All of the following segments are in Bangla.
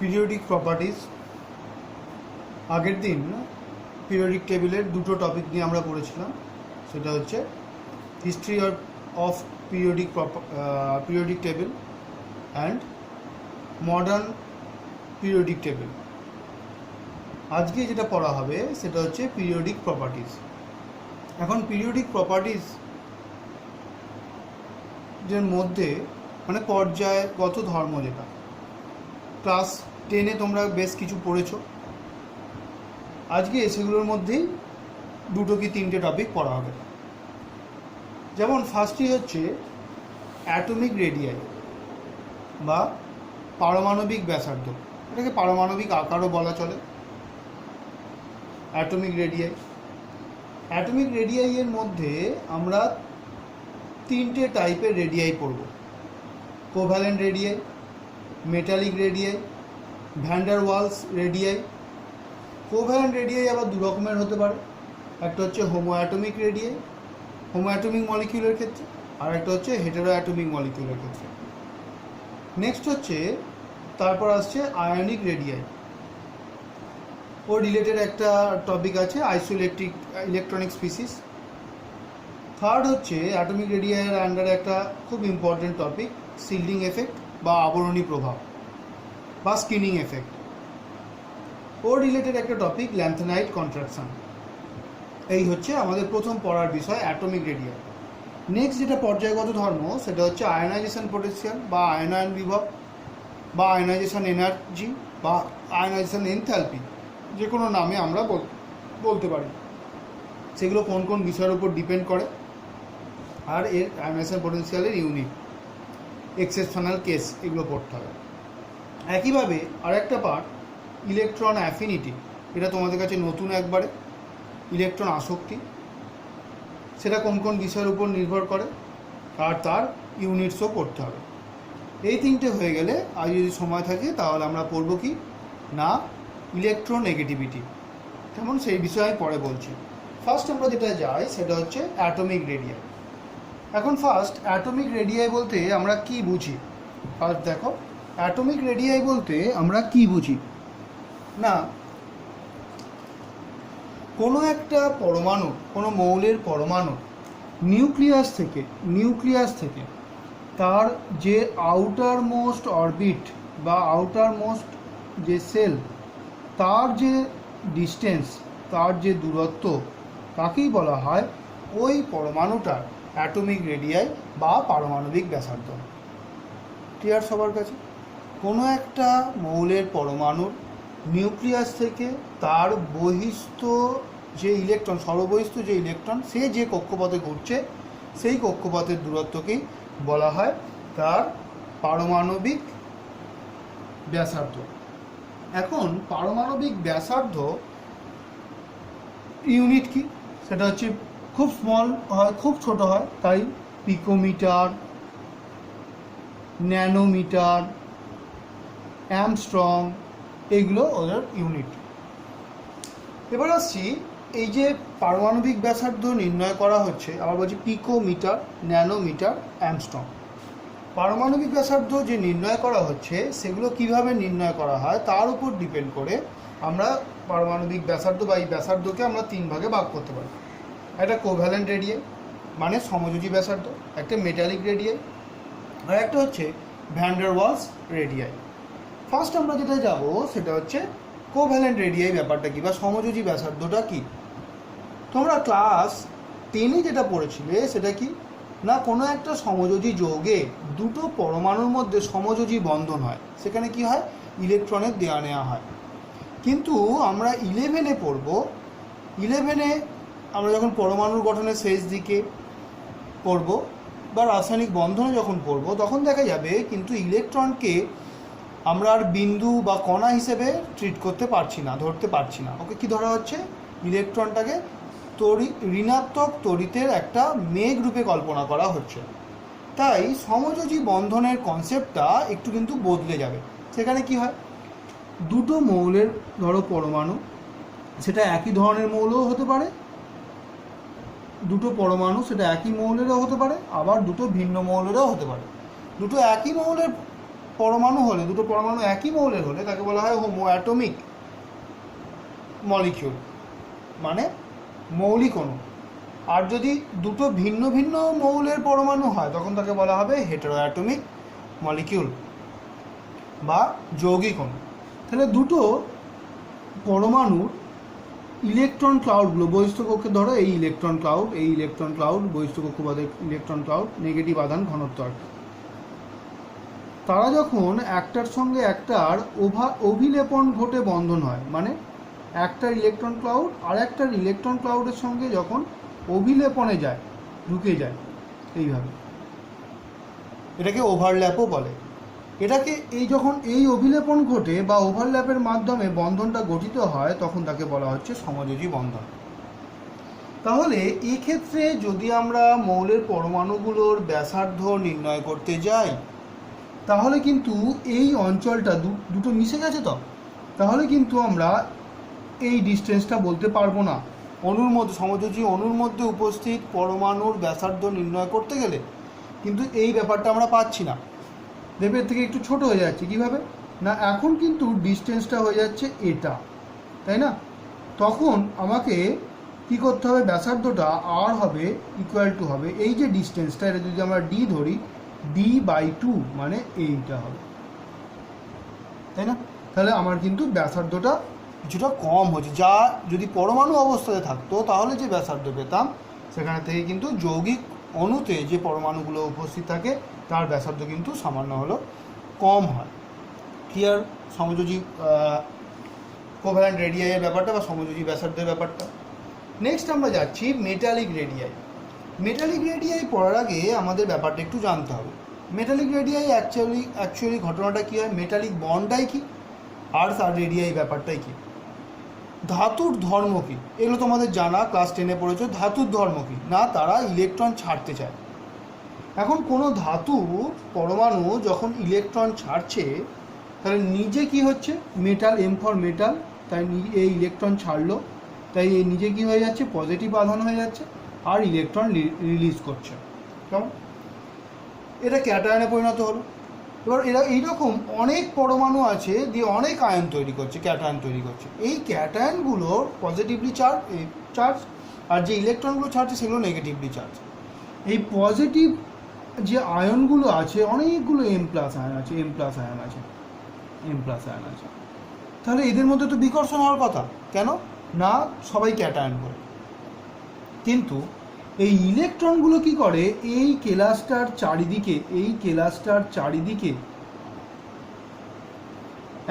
Periodic properties. আগের দিন পিরিয়ডিক টেবিলের দুটো টপিক নিয়ে আমরা পড়েছিলাম, সেটা হচ্ছে history of periodic table and modern periodic table. আজকে যেটা পড়া হবে সেটা হচ্ছে পিরিয়ডিক প্রপার্টিজ। এখন পিরিয়ডিক প্রপার্টিজ এর মধ্যে মানে পর্যায়গত ধর্ম, যেটা ক্লাস 10-এ তোমরা বেশ কিছু পড়েছো, আজকে সেগুলোর মধ্যেই দুটো কি তিনটে টপিক পড়া হবে। যেমন ফার্স্টই হচ্ছে অ্যাটমিক রেডিয়াই বা পারমাণবিক ব্যাসার্ধ, এটাকে পারমাণবিক আকারও বলা চলে। অ্যাটমিক রেডিয়াই এর মধ্যে আমরা তিনটে টাইপের রেডিয়াই পড়ব: covalent radii, metallic radii, van der Waals radii. Covalent radii আবার দু রকমের হতে পারে, একটা হচ্ছে homo atomic radii, homo atomic মলিকিউলের ক্ষেত্রে, আর একটা হচ্ছে হেটেরো অ্যাটমিক মলিকিউলের ক্ষেত্রে। নেক্সট হচ্ছে তারপর আসছে আয়নিক রেডিয়াই, ও রিলেটেড একটা টপিক আছে আইসোইলেকট্রিক ইলেকট্রনিক স্পিসিস। থার্ড হচ্ছে অ্যাটমিক রেডিয়াইয়ের আন্ডারে একটা খুব ইম্পর্টেন্ট টপিক শিল্ডিং এফেক্ট বা আবরণী প্রভাব বা স্কিনিং এফেক্ট, ও রিলেটেড একটা টপিক ল্যান্থেনাইট কন্ট্রাকশন। এই হচ্ছে আমাদের প্রথম পড়ার বিষয় অ্যাটমিক রেডিয়াই। নেক্সট যেটা পর্যায়গত ধর্ম সেটা হচ্ছে আয়নাইজেশন পোটেনশিয়াল বা আয়নায়ন বিভব বা আয়নাইজেশন এনার্জি বা আয়নাইজেশন এনথালপি, যে কোনো নামে আমরা বলতে পারি। সেগুলো কোন কোন বিষয়ের উপর ডিপেন্ড করে, আর এর আয়নাইজেশন পোটেনশিয়ালের ইউনিট, এক্সেপশনাল কেস, এগুলো পড়তে হবে। একইভাবে আরেকটা পার্ট ইলেকট্রন অ্যাফিনিটি, এটা তোমাদের কাছে নতুন একবারে। ইলেকট্রন আসক্তি, সেটা কোন কোন বিষয়ের উপর নির্ভর করে, আর তার ইউনিটসও পড়তে হবে। এই তিনটে হয়ে গেলে আর যদি সময় থাকে তাহলে আমরা পড়ব কি না ইলেকট্রোনেগেটিভিটি, যেমন সেই বিষয়ে আমি পরে বলছি। ফার্স্ট আমরা যেটা যাই সেটা হচ্ছে অ্যাটমিক রেডিয়াই। এখন ফার্স্ট অ্যাটমিক রেডিয়াই বলতে আমরা কি বুঝি? ফার্স্ট দেখো, অ্যাটমিক রেডিয়াই বলতে আমরা কি বুঝি না, কোনো একটা পরমাণু, কোনো মৌলের পরমাণু নিউক্লিয়াস থেকে তার যে আউটার মোস্ট অরবিট বা আউটার মোস্ট যে সেল, তার যে ডিস্টেন্স, তার যে দূরত্ব, তাকেই বলা হয় ওই পরমাণুটার অ্যাটমিক রেডিয়াই বা পারমাণবিক ব্যাসার্ধ। ক্লিয়ার সবার কাছে? কোনো একটা মৌলের পরমাণুর নিউক্লিয়াস থেকে তার বহিস্থ যে ইলেকট্রন, সর্ববহিস্থ যে ইলেকট্রন, সে যে কক্ষপথে ঘুরছে সেই কক্ষপথের দূরত্বকেই বলা হয় তার পারমাণবিক ব্যাসার্ধ। এখন পারমাণবিক ব্যাসার্ধ ইউনিট কি? সেটা হচ্ছে খুব স্মল হয়, খুব ছোট হয়, তাই পিকোমিটার, ন্যানোমিটার, অ্যামস্ট্রং, এগুলো ওদের ইউনিট। এবার আসছি, এই যে পারমাণবিক ব্যাসার্ধ নির্ণয় করা হচ্ছে, আবার বলছি পিকোমিটার, ন্যানোমিটার, অ্যামস্ট্রং। পারমাণবিক ব্যাসার্ধ যে নির্ণয় করা হচ্ছে সেগুলো কিভাবে নির্ণয় করা হয় তার উপর ডিপেন্ড করে আমরা পারমাণবিক ব্যাসার্ধ বা এই ব্যাসার্ধকে আমরা তিন ভাগে ভাগ করতে পারি। একটা কোভ্যালেন্ট রেডিয়াই মানে সমযোজী ব্যাসার্ধ, একটা মেটালিক রেডিয়াই, আর একটা হচ্ছে van der Waals radii. First আমরা যেটা যাব সেটা হচ্ছে কোভ্যালেন্ট রেডিয়াই ব্যাপারটা কি বা সমযোজী ব্যাসার্ধটা কি। তোমরা ক্লাস 10-এ যেটা পড়েছিলে সেটা কি না, কোনো একটা সমযোজী যৌগে দুটো পরমাণুর মধ্যে সমযোজী বন্ধন হয়, সেখানে কি হয় ইলেকট্রনের দেওয়া নেওয়া হয়। কিন্তু আমরা 11-এ পড়ব, 11-এ আমরা যখন পরমাণুর গঠনের শেষ দিকে পড়ব বা রাসায়নিক বন্ধনে যখন পড়ব, তখন দেখা যাবে কিন্তু ইলেকট্রনকে আমরা আর বিন্দু বা কণা হিসেবে ট্রিট করতে পারছি না, ধরতে পারছি না। ওকে কি ধরা হচ্ছে? ইলেকট্রনটাকে ঋণাত্মক তড়িতের একটা মেঘ রূপে কল্পনা করা হচ্ছে। তাই সমযোজী বন্ধনের কনসেপ্টটা একটু কিন্তু বদলে যাবে। সেখানে কি হয়, দুটো মৌলের ধরো পরমাণু, সেটা একই ধরনের মৌলও হতে পারে, দুটো পরমাণু সেটা একই মৌলেরও হতে পারে, আবার দুটো ভিন্ন মৌলেরও হতে পারে। দুটো একই মৌলের পরমাণু হলে, দুটো পরমাণু একই মৌলের হলে তাকে বলা হয় হোমো অ্যাটমিক মলিকিউল, মানে মৌলিক অণু। আর যদি দুটো ভিন্ন ভিন্ন মৌলের পরমাণু হয় তখন তাকে বলা হবে হেটেরো অ্যাটমিক মলিকিউল বা যৌগিক অণু। তাহলে দুটো পরমাণুর ইলেকট্রন ক্লাউডগুলো বহিস্থকক্ষে, ধরো এই ইলেকট্রন ক্লাউড বহিস্থকক্ষপথের ইলেকট্রন ক্লাউড, নেগেটিভ আধান ঘনত্ব আর কি, তারা যখন একটার সঙ্গে একটার অভিলেপন ঘটে বন্ধন হয়, মানে একটার ইলেকট্রন ক্লাউড আর একটার ইলেকট্রন ক্লাউডের সঙ্গে যখন অভিলেপনে যায়, ঢুকে যায় এইভাবে, এটাকে ওভারল্যাপও বলে। এটাকে যখন এই অভিলেপন ঘটে বা ওভারল্যাপের মাধ্যমে বন্ধনটা গঠিত হয় তখন তাকে বলা হচ্ছে সমযোজী বন্ধন। তাহলে এক্ষেত্রে যদি আমরা মৌলের পরমাণুগুলোর ব্যাসার্ধ নির্ণয় করতে যাই তাহলে কিন্তু এই অঞ্চলটা দুটো মিশে গেছে, তো তাহলে কিন্তু আমরা এই ডিস্টেন্সটা বলতে পারবো না। অণুর মধ্যে, সমযোজী অণুর মধ্যে উপস্থিত পরমাণুর ব্যাসার্ধ নির্ণয় করতে গেলে কিন্তু এই ব্যাপারটা আমরা পাচ্ছি না, দেবের থেকে একটু ছোট হয়ে যাচ্ছে। কীভাবে না, এখন কিন্তু ডিস্টেন্সটা হয়ে যাচ্ছে এটা, তাই না? তখন আমাকে কি করতে হবে, ব্যাসার্ধটা আর হবে ইকুয়াল টু হবে এই যে ডিস্টেন্সটা, এটা যদি আমরা ডি ধরি, d/2 মানে এইটা হবে, তাই না? তাহলে আমার কিন্তু ব্যাসার্ধটা কিছুটা কম হচ্ছে, যা যদি পরমাণু অবস্থাতে থাকতো তাহলে যে ব্যাসার্ধ পেতাম সেখানে থেকে কিন্তু যৌগিক অণুতে যে পরমাণুগুলো উপস্থিত থাকে তার ব্যাসার্ধ কিন্তু সামান্য হলো কম হয়। ক্লিয়ার সমযোজী কোভ্যালেন্ট রেডিয়াইয়ের ব্যাপারটা বা সমযোজী ব্যাসার্ধের ব্যাপারটা। নেক্সট আমরা যাচ্ছি মেটালিক রেডিয়াই। মেটালিক রেডিয়াই পড়ার আগে আমাদের ব্যাপারটা একটু জানতে হবে। মেটালিক রেডিয়াই অ্যাকচুয়ালি ঘটনাটা কী হয়, মেটালিক বন্ডটাই কি আর তার রেডিয়াই ব্যাপারটাই কি, ধাতুর ধর্ম কী, এগুলো তোমাদের জানা, ক্লাস 10-এ পড়েছো। ধাতুর ধর্ম কী না, তারা ইলেকট্রন ছাড়তে চায়। এখন কোনো ধাতু পরমাণু যখন ইলেকট্রন ছাড়ছে তাহলে নিজে কি হচ্ছে, মেটাল, এম ফর মেটাল, তাই এই ইলেকট্রন ছাড়লো, তাই এই নিজে কি হয়ে যাচ্ছে, পজিটিভ আধান হয়ে যাচ্ছে আর ইলেকট্রন রিলিজ করছে। কেমন, এটা ক্যাটায়নে পরিণত হলো। এবার এরা এইরকম অনেক পরমাণু আছে দিয়ে অনেক আয়ন তৈরি করছে, ক্যাটায়ন তৈরি করছে। এই ক্যাটায়নগুলো পজিটিভলি চার্জ আর যে ইলেকট্রনগুলো ছাড়ছে সেগুলো নেগেটিভলি চার্জ। এই পজিটিভ যে আয়নগুলো আছে অনেকগুলো এম প্লাস আয়ন আছে, তাহলে এদের মধ্যে তো বিকর্ষণ হওয়ার কথা, কেন না সবাই ক্যাটায়ন বলে। কিন্তু এই ইলেকট্রনগুলো কি করে, এই কেলাসটার চারিদিকে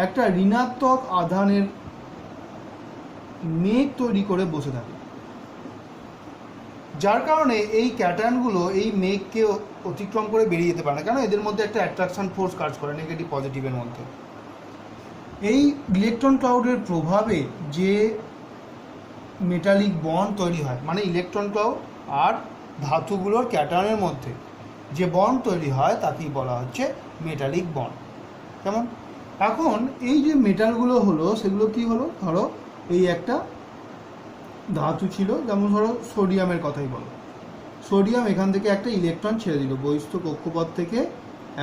একটা ঋণাত্মক আধানের মেঘ তৈরি করে বসে থাকে, যার কারণে এই ক্যাটায়নগুলো এই মেঘকে অতিক্রম করে বেরিয়ে যেতে পারে না, কারণ এদের মধ্যে একটা অ্যাট্রাকশন ফোর্স কাজ করে নেগেটিভ পজিটিভের মধ্যে। এই ইলেকট্রন ক্লাউডের প্রভাবে যে মেটালিক বন্ড তৈরি হয়, মানে ইলেকট্রন ক্লাউড আর ধাতুগুলোর ক্যাটায়নের মধ্যে যে বন্ড তৈরি হয় তাকেই বলা হচ্ছে মেটালিক বন্ড। কেমন, এখন এই যে মেটালগুলো হলো সেগুলো কি হলো, ধরো এই একটা ধাতু ছিল, যেমন ধরো সোডিয়ামের কথাই বলো, সোডিয়াম এখান থেকে একটা ইলেকট্রন ছেড়ে দিল, বহিস্থ কক্ষপথ থেকে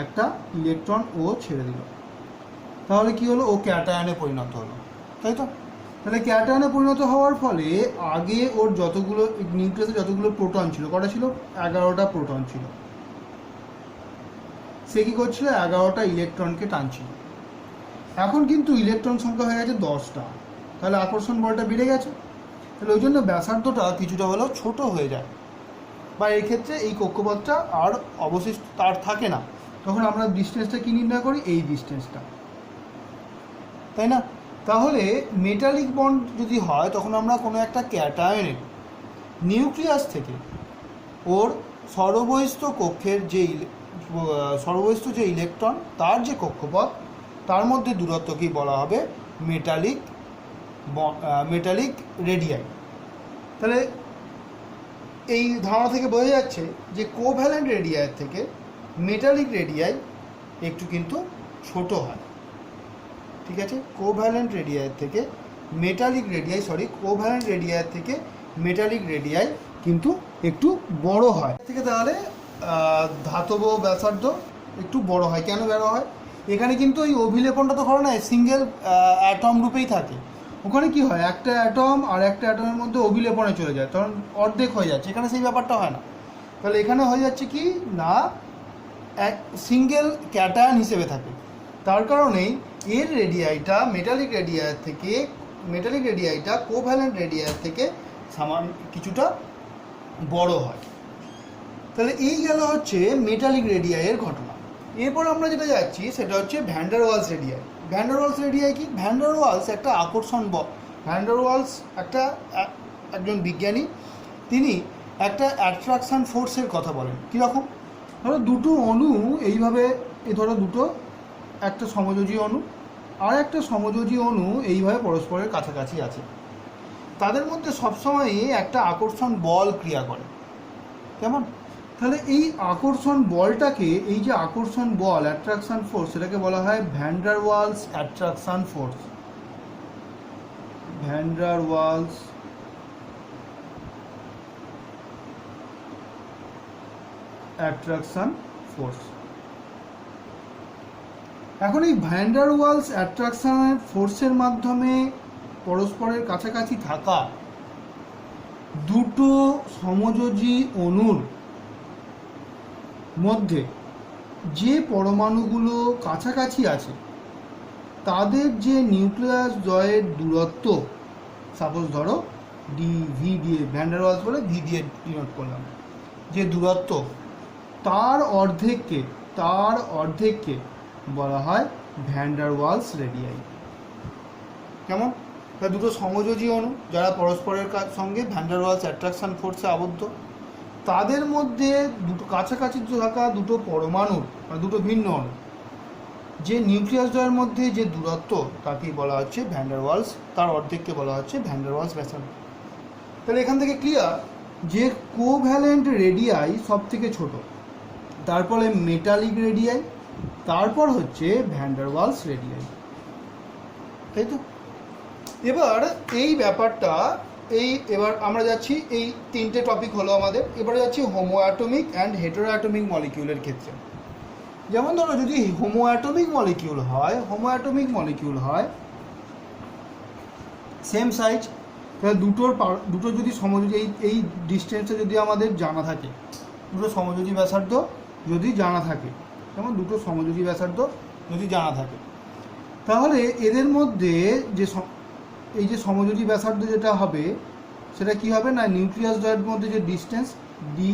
একটা ইলেকট্রন ও ছেড়ে দিল, তাহলে কি হলো, ও ক্যাটায়নে পরিণত হলো, তাই তো? তাহলে ক্যাটায়নে পরিণত হওয়ার ফলে আগে ওর যতগুলো নিউক্লিয়াসে যতগুলো প্রোটন ছিল, কটা ছিল, 11টা প্রোটন ছিল, সে কী করছিল, 11টা ইলেকট্রনকে টানছিল। এখন কিন্তু ইলেকট্রন সংখ্যা হয়ে গেছে 10টা, তাহলে আকর্ষণ বলটা বেড়ে গেছে, তাহলে ওই জন্য ব্যাসার্ধটা কিছুটা হলেও ছোট হয়ে যায়, বা এই ক্ষেত্রে এই কক্ষপথটা আর অবশিষ্ট তার থাকে না, তখন আমরা ডিস্টেন্সটা কী নির্ণয় করি, এই ডিস্টেন্সটা, তাই না? তাহলে মেটালিক বন্ড যদি হয় তখন আমরা কোনো একটা ক্যাটায়নের নিউক্লিয়াস থেকে ওর সর্ববহিস্থ কক্ষের সর্ববহিস্থ যে ইলেকট্রন তার যে কক্ষপথ তার মধ্যে দূরত্বকেই বলা হবে মেটালিক রেডিয়াই। তাহলে এই ধারণা থেকে বোঝা যাচ্ছে যে কোভ্যালেন্ট রেডিয়াইয়ের থেকে মেটালিক রেডিয়াই একটু কিন্তু ছোট হয়, ঠিক আছে? কোভ্যালেন্ট রেডিয়াইয়ের থেকে মেটালিক রেডিয়াই কিন্তু একটু বড় হয় থেকে, তাহলে ধাতব ব্যাসার্ধ একটু বড় হয়। কেন বড় হয়, এখানে কিন্তু ওই অভিলেপনটা তো হয় না, সিঙ্গেল অ্যাটম রূপেই থাকে। ওখানে কি হয়, একটা অ্যাটম আর একটা অ্যাটমের মধ্যে অভিলেপনে চলে যায়, তখন অর্ধেক হয়ে যাচ্ছে। এখানে সেই ব্যাপারটা হয় না। তাহলে এখানে হয়ে যাচ্ছে কি না, এক সিঙ্গেল ক্যাটায়ন হিসেবে থাকে। তার কারণেই এর রেডিয়াইটা মেটালিক রেডিয়াইটা কোভ্যালেন্ট রেডিয়াই থেকে সামান্য কিছুটা বড় হয়। তাহলে এই গেল হচ্ছে মেটালিক রেডিয়াইয়ের ঘটনা। এরপর আমরা যেটা যাচ্ছি সেটা হচ্ছে van der Waals radii. Van der Waals radii কি? ভ্যান ডার ওয়ালস একটা আকর্ষণ বল। ভ্যান ডার ওয়ালস একজন বিজ্ঞানী, তিনি একটা অ্যাট্রাকশন ফোর্সের কথা বলেন। কীরকম? ধরো দুটো অণু এইভাবে, ধরো দুটো, একটা সমযোজী অণু আর একটা সমযোজী অণু এইভাবে পরস্পরের কাছাকাছি আছে, তাদের মধ্যে সবসময়ই একটা আকর্ষণ বল ক্রিয়া করে। কেমন? তাহলে এই আকর্ষণ বলটাকে, এই যে আকর্ষণ বল অ্যাট্রাকশন ফোর্স, সেটাকে বলা হয় van der Waals attraction force. Van der Waals attraction force. এখন এই ভ্যান ডার ওয়ালস অ্যাট্রাকশন ফোর্সের মাধ্যমে পরস্পরের কাছাকাছি থাকা দুটো সমযোজী অণুর মধ্যে যে পরমাণুগুলো কাছাকাছি আছে তাদের যে নিউক্লিয়াস জয়ের দূরত্ব, সাপোজ ধরো ভি দিয়ে, ভ্যান ডার ওয়ালস বলে ভি দিয়ে ডিনোট করলাম, যে দূরত্ব তার অর্ধেককে বলা হয় ভ্যান ডার ওয়ালস রেডিয়াই। কেমন? তা দুটো সমযোজী অণু যারা পরস্পরের সঙ্গে ভ্যান ডার ওয়ালস অ্যাট্রাকশন ফোর্সে আবদ্ধ, তাদের মধ্যে দুটো কাছাকাছি থাকা দুটো পরমাণুর, মানে দুটো ভিন্ন অণু, যে নিউক্লিয়াস দ্বয়ের মধ্যে যে দূরত্ব তাকেই বলা হচ্ছে ভ্যান ডার ওয়ালস, তার অর্ধেককে বলা হচ্ছে ভ্যান ডার ওয়ালস ব্যাসার্ধ। তাহলে এখান থেকে ক্লিয়ার যে কোভ্যালেন্ট রেডিয়াই সব থেকে ছোট, তারপরে মেটালিক রেডিয়াই, তারপর হচ্ছে ভ্যান ডার ওয়ালস রেডিয়াই। তাই তো? এবার এই ব্যাপারটা, এবার আমরা যাচ্ছি, এই তিনটে টপিক হলো আমাদের। এবারে যাচ্ছি homo atomic and hetero atomic মলিকিউলের ক্ষেত্রে। যেমন ধরো যদি হোমো অ্যাটমিক মলিকিউল হয় সেম সাইজ, তাহলে দুটো যদি সমযোজী, এই ডিস্টেন্সে যদি আমাদের জানা থাকে, দুটো সমযোজী ব্যাসার্ধ যদি জানা থাকে, যেমন দুটো সমযোজী ব্যাসার্ধ যদি জানা থাকে, তাহলে এদের মধ্যে যে এই যে সমযোজী ব্যাসার্ধ যেটা হবে সেটা কি হবে না, নিউক্লিয়াস দ্বয়ের মধ্যে যে distance D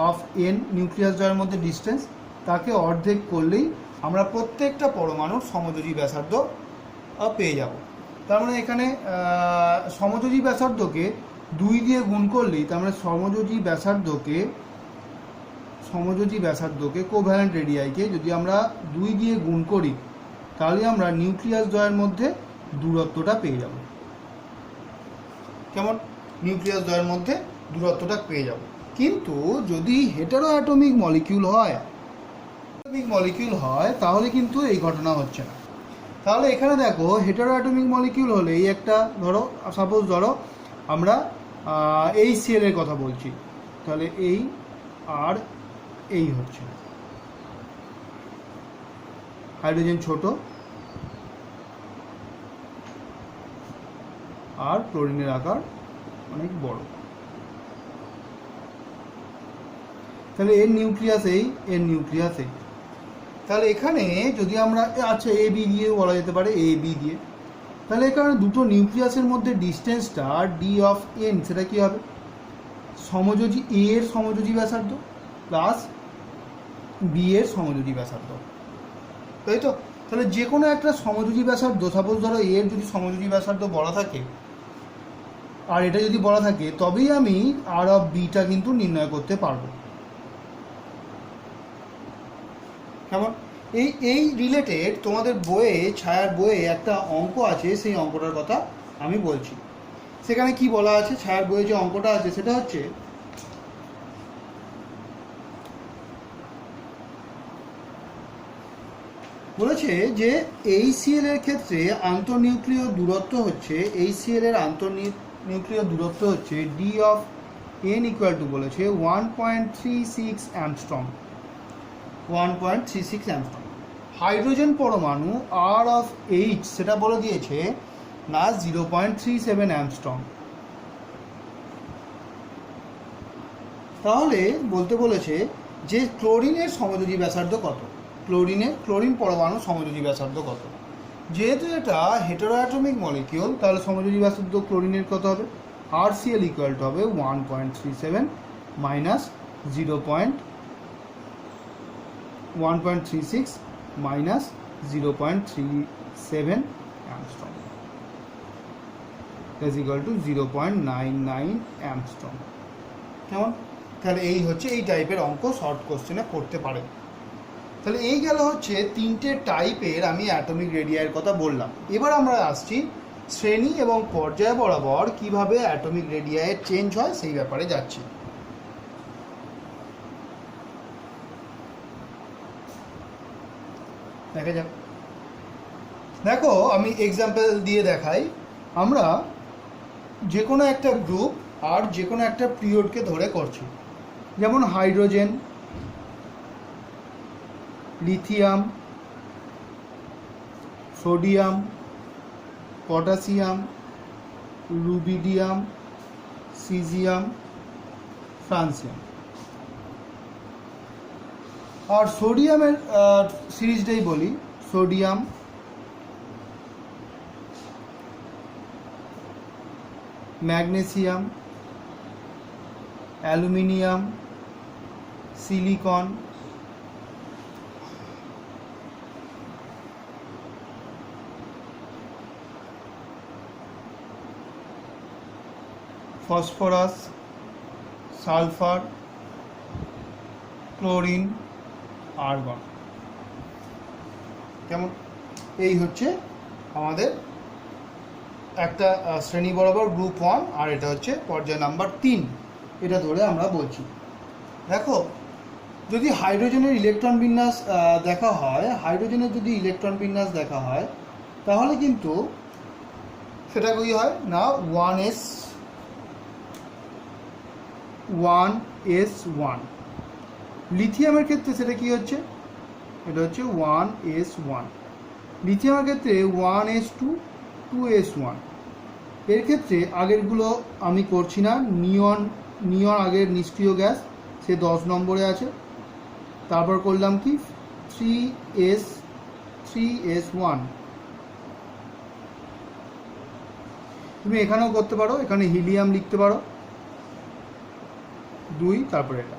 of N, nucleus দ্বয়ের মধ্যে ডিস্টেন্স, তাকে অর্ধেক করলেই আমরা প্রত্যেকটা পরমাণুর সমযোজী ব্যাসার্ধ পেয়ে যাব। তার মানে এখানে সমযোজী ব্যাসার্ধকে 2 দিয়ে গুণ করলেই, তার মানে সমযোজী ব্যাসার্ধকে কোভ্যালেন্ট রেডিয়াইকে যদি আমরা 2 দিয়ে গুণ করি, তাহলে আমরা নিউক্লিয়াস দ্বয়ের মধ্যে দূরত্বটা পেয়ে যাব। কেমন? নিউক্লিয়াস দ্বয়ের মধ্যে দূরত্বটা পেয়ে যাব। কিন্তু যদি হেটেরো অ্যাটমিক মলিকিউল হয় তাহলে কিন্তু এই ঘটনা হচ্ছে না। তাহলে এখানে দেখো, হেটেরো অ্যাটমিক মলিকিউল হলে এই একটা, ধরো সাপোজ ধরো আমরা HCl এর কথা বলছি, তাহলে এই আর এই হচ্ছে হাইড্রোজেন ছোট আর ক্লোরিনের আকার অনেক বড়। তাহলে এর নিউক্লিয়াস এই, তাহলে এখানে যদি আমরা, আচ্ছা এ বি দিয়ে বলা যেতে পারে, এ বি দিয়ে, তাহলে এখানে দুটো নিউক্লিয়াসের মধ্যে ডিস্টেন্সটা ডি অফ এন, সেটা কি হবে, সমযোজী এ এর সমযোজী ব্যাসার্ধ প্লাস বি এর সমযোজী ব্যাসার্ধ। তাই তো? তাহলে যে কোনো একটা সমযোজী ব্যাসার্ধ, সাপোজ ধরো এর যদি সমযোজী ব্যাসার্ধ বড় থাকে আর এটা যদি বড় থাকে, তবেই আমি আর অফ বিটা কিন্তু নির্ণয় করতে পারবো। কেমন? এই রিলেটেড তোমাদের বইয়ে, ছায়ার বইয়ে একটা অঙ্ক আছে, সেই অঙ্কটার কথা আমি বলছি। সেখানে কি বলা আছে, ছায়ার বইয়ে যে অঙ্কটা আছে সেটা হচ্ছে, বলেছে যে HCl এর ক্ষেত্রে আন্তঃনিউক্লিয় দূরত্ব হচ্ছে, HCl এর আন্তঃনিউক্লিয় দূরত্ব হচ্ছে D of N equal to, বলেছে 1.36 অ্যাংস্ট্রম। হাইড্রোজেন পরমাণু আর অফ এইচ সেটা বলে দিয়েছে না 0.37 অ্যাংস্ট্রম। তাহলে বলতে বলেছে যে ক্লোরিনের সমযোজী ব্যাসার্ধ কত, ক্লোরিন পরমাণু সমযোজী ব্যাসার্ধ কত। যেহেতু এটা হেটেরোঅ্যাটমিক মলিকিউল তাহলে সমযোজী ব্যাসার্ধ ক্লোরিনের কত হবে, RCl ইকুয়াল টু হবে 1.37 minus 1.36 minus 0.37 angstrom is equal to 0.99 angstrom. কেমন? তাহলে এই হচ্ছে এই টাইপের অঙ্ক শর্ট কোশ্চেনে করতে পারে। তাহলে এই গেল হচ্ছে তিনটে টাইপের আমি অ্যাটমিক রেডিয়াইয়ের কথা বললাম। এবার আমরা আসছি শ্রেণী এবং পর্যায় বরাবর কিভাবে অ্যাটমিক রেডিয়াইয়ের চেঞ্জ হয় সেই ব্যাপারে যাচ্ছি। দেখা যাক। দেখো আমি এক্সাম্পল দিয়ে দেখাই। আমরা যে কোনো একটা গ্রুপ আর যে কোনো একটা পিরিয়ডকে ধরে করছি, যেমন hydrogen, lithium, sodium, potassium, rubidium, caesium, francium. আর সোডিয়ামের সিরিজটাই বলি, sodium, magnesium, aluminium, silicon, phosphorus, sulphur, chlorine, argon. কেমন? এই হচ্ছে আমাদের একটা শ্রেণী বরাবর গ্রুপ 1, আর এটা হচ্ছে পর্যায় নাম্বার 3, এটা ধরে আমরা বলছি। দেখো যদি হাইড্রোজেনের ইলেকট্রন বিন্যাস দেখা হয়, যদি ইলেকট্রন বিন্যাস দেখা হয় তাহলে কিন্তু সেটা কি হয় না 1s1। লিথিয়ামের ক্ষেত্রে সেটা কি হচ্ছে, এটা হচ্ছে 1s1। লিথিয়ামের ক্ষেত্রে 1s2, 2s1। এর ক্ষেত্রে আগেরগুলো আমি করছি না, নিয়ন আগের নিষ্ক্রিয় গ্যাস, সে 10 নম্বরে আছে। তারপর করলাম কি 3s1। তুমি এখানেও করতে পারো, এখানে হিলিয়াম লিখতে পারো 2, তারপরে এটা।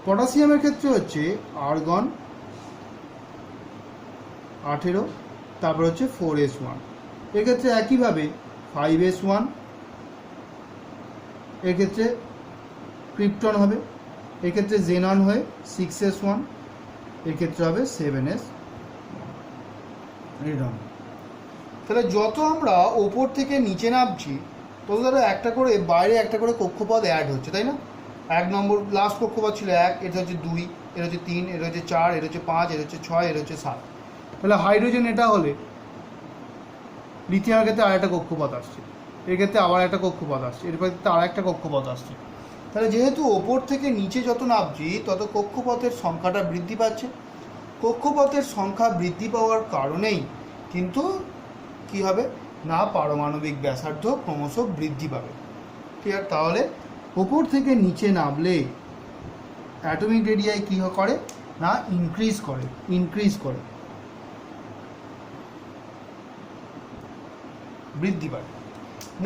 পটাশিয়ামের ক্ষেত্রে হচ্ছে আর্গন 18, তারপর হচ্ছে 4s1। এর ক্ষেত্রে একইভাবে 5s1, এর ক্ষেত্রে ক্রিপ্টন হবে, এর ক্ষেত্রে জেনন হয়ে 6s1, এর ক্ষেত্রে হবে 7s। তাহলে যত আমরা ওপর থেকে নিচে নামছি তত ধরো একটা করে বাইরে একটা করে কক্ষপথ অ্যাড হচ্ছে, তাই না? 1 নম্বর লাস্ট কক্ষপথ ছিল 1, এটা হচ্ছে 2, এটা হচ্ছে 3, এটা হচ্ছে 4, এটা হচ্ছে 5, এটা হচ্ছে 6, এটা হচ্ছে 7। তাহলে হাইড্রোজেন এটা হলে লিথিয়ামের ক্ষেত্রে আর একটা কক্ষপথ আসছে, এর ক্ষেত্রে আবার একটা কক্ষপথ আসছে, এর ক্ষেত্রে আর একটা কক্ষপথ আসছে। তাহলে যেহেতু ওপর থেকে নিচে যত নামছি তত কক্ষপথের সংখ্যাটা বৃদ্ধি পাচ্ছে। কক্ষপথের সংখ্যা বৃদ্ধি পাওয়ার কারণেই কিন্তু কি হবে না পারমাণবিক ব্যাসার্ধ ক্রমশ বৃদ্ধি পাবে। ঠিক আছে? তাহলে ওপর থেকে নিচে নামলে অ্যাটমিক রেডিয়াই কী করে না ইনক্রিজ করে বৃদ্ধি পায়।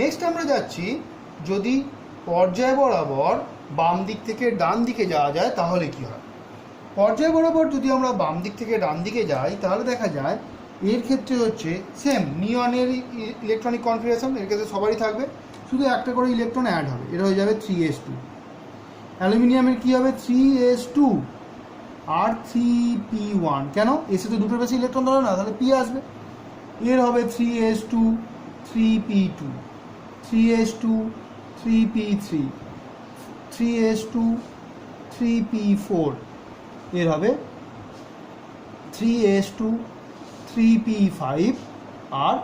নেক্সট আমরা যাচ্ছি, যদি পর্যায় বরাবর বাম দিক থেকে ডান দিকে যাওয়া যায় তাহলে কি হয়। পর্যায় বরাবর যদি আমরা বাম দিক থেকে ডান দিকে যাই তাহলে দেখা যায় এর ক্ষেত্রে হচ্ছে সেম নিয়নের ইলেকট্রনিক কনফিগারেশন, এর ক্ষেত্রে সবারই থাকবে, শুধু একটা করে ইলেকট্রন অ্যাড হবে, এটা হয়ে যাবে 3s2। অ্যালুমিনিয়ামের কী হবে 3s2 আর 3p1। কেন? এসে তো দুটোর বেশি ইলেকট্রন ধরে না, তাহলে p আসবে। এর হবে 3s2 3p2, 3s2 3p3, 3s2 3p4, এর হবে 3s2 3p5, আর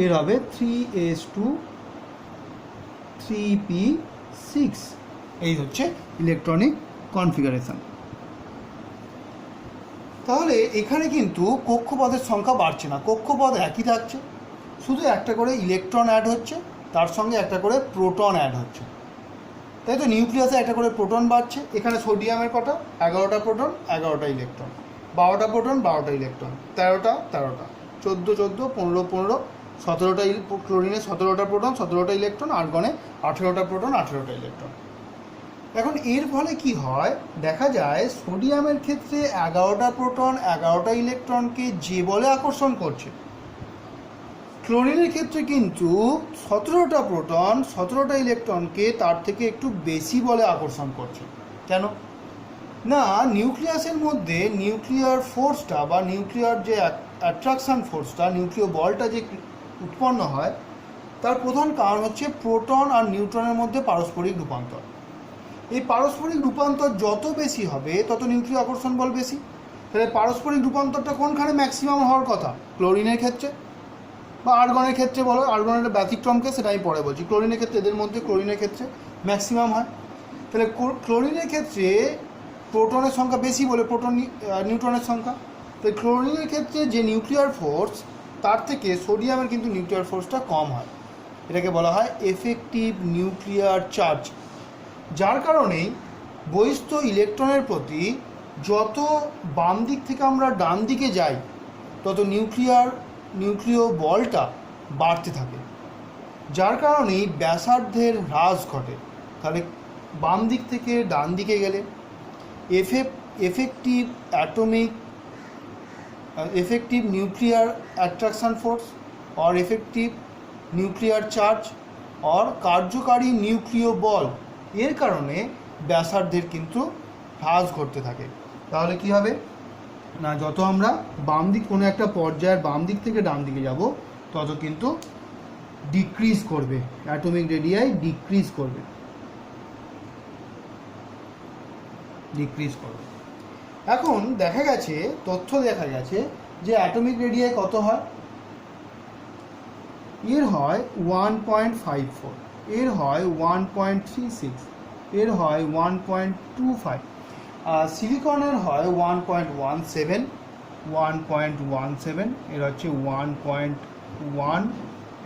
এর হবে 3s2 3p6। এই হচ্ছে ইলেকট্রনিক কনফিগারেশন। তাহলে এখানে কিন্তু কক্ষপথের সংখ্যা বাড়ছে না, কক্ষপথ একই থাকছে, শুধু একটা করে ইলেকট্রন অ্যাড হচ্ছে, তার সঙ্গে একটা করে প্রোটন অ্যাড হচ্ছে, তাই তো। নিউক্লিয়াসে একটা করে প্রোটন বাড়ছে। এখানে সোডিয়ামের কটা? 11টা প্রোটন 11টা ইলেকট্রন, 12টা প্রোটন 12টা ইলেকট্রন, 13টা 13টা, 14 14, 15 15, 17টা ক্লোরিনে 17টা প্রোটন 17টা ইলেকট্রন, আর্গনে 18টা প্রোটন 18টা ইলেকট্রন। এখন এর ফলে কি হয় দেখা যায়, সোডিয়ামের ক্ষেত্রে 11টা প্রোটন 11টা ইলেকট্রনকে যে বলে আকর্ষণ করছে, ক্লোরিনের ক্ষেত্রে কিন্তু 17টা প্রোটন 17টা ইলেকট্রনকে তার থেকে একটু বেশি বলে আকর্ষণ করছে। কেন না, নিউক্লিয়াসের মধ্যে নিউক্লিয়ার ফোর্সটা বা নিউক্লিয়ার যে অ্যাট্রাকশন ফোর্সটা, নিউক্লিয় বলটা যে উৎপন্ন হয়, তার প্রধান কারণ হচ্ছে প্রোটন আর নিউট্রনের মধ্যে পারস্পরিক রূপান্তর। এই পারস্পরিক রূপান্তর যত বেশি হবে তত নিউক্লিয় আকর্ষণ বল বেশি। তাহলে পারস্পরিক রূপান্তরটা কোনখানে ম্যাক্সিমাম হওয়ার কথা? ক্লোরিনের ক্ষেত্রে বা আর্গনের ক্ষেত্রে বলো, আর্গনের ব্যতিক্রমকে সেটা আমি পরে বলছি। ক্লোরিনের ক্ষেত্রে, এদের মধ্যে ক্লোরিনের ক্ষেত্রে ম্যাক্সিমাম হয়। তাহলে ক্লোরিনের ক্ষেত্রে প্রোটনের সংখ্যা বেশি বলে প্রোটন নিউট্রনের সংখ্যা। তাই ক্লোরিনের ক্ষেত্রে যে নিউক্লিয়ার ফোর্স, তার থেকে সোডিয়ামের কিন্তু নিউক্লিয়ার ফোর্সটা কম হয়। এটাকে বলা হয় এফেক্টিভ নিউক্লিয়ার চার্জ। যার কারণেই বহিস্থ ইলেকট্রনের প্রতি যত বাম দিক থেকে আমরা ডান দিকে যাই, তত নিউক্লিয় বলটা বাড়তে থাকে, যার কারণেই ব্যাসার্ধের হ্রাস ঘটে। তাহলে বাম দিক থেকে ডান দিকে গেলে এফেক্টিভ নিউক্লিয়ার অ্যাট্রাকশন ফোর্স और এফেক্টিভ নিউক্লিয়ার চার্জ और কার্যকারী নিউক্লিয় বল, এর কারণে ব্যাসার্ধের কিন্তু হ্রাস ঘটতে থাকে। তাহলে কি হবে না, যত আমরা বাম দিক, কোনো একটা পর্যায়ের বাম দিক থেকে ডান দিকে যাব, তত কিন্তু ডিক্রিজ করবে, অ্যাটমিক রেডিয়াই ডিক্রিজ করবে। এখন দেখা গেছে, দেখা গেছে যে অ্যাটমিক রেডিয়াই কত হয়? এর হয় 1.54, এর হয় 1.36, এর হয় 1.25, আর সিলিকনের হয় 1.17, এর হচ্ছে 1.1,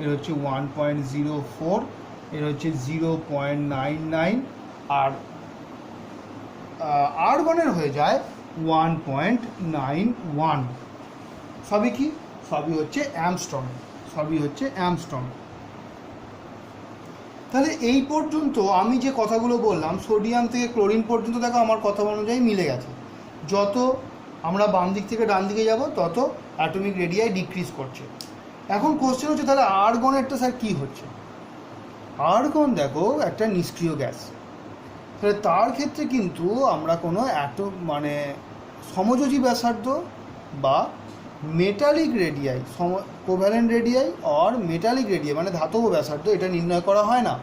এর হচ্ছে 1.04, এর হচ্ছে 0.99, আর আর্গনের হয়ে যায় 1.91। সবই কি? সবই হচ্ছে অ্যামস্ট্রং। তাহলে এই পর্যন্ত আমি যে কথাগুলো বললাম, সোডিয়াম থেকে ক্লোরিন পর্যন্ত, দেখো আমার কথা অনুযায়ী মিলে গেছে। যত আমরা বাম দিক থেকে ডান দিকে যাব, তত অ্যাটমিক রেডিয়াই ডিক্রিজ করছে। এখন কোশ্চেন হচ্ছে, তাহলে আর্গনেরটা স্যার কী হচ্ছে? আর্গন দেখো একটা নিষ্ক্রিয় গ্যাস। তাহলে তার ক্ষেত্রে কিন্তু আমরা কোনো সমযোজী ব্যাসার্ধ বা মেটালিক রেডিয়াই, কোভ্যালেন্ট রেডিয়াই আর মেটালিক রেডিয়াই মানে ধাতব ব্যাসার্ধ, এটা নির্ণয় করা হয় না।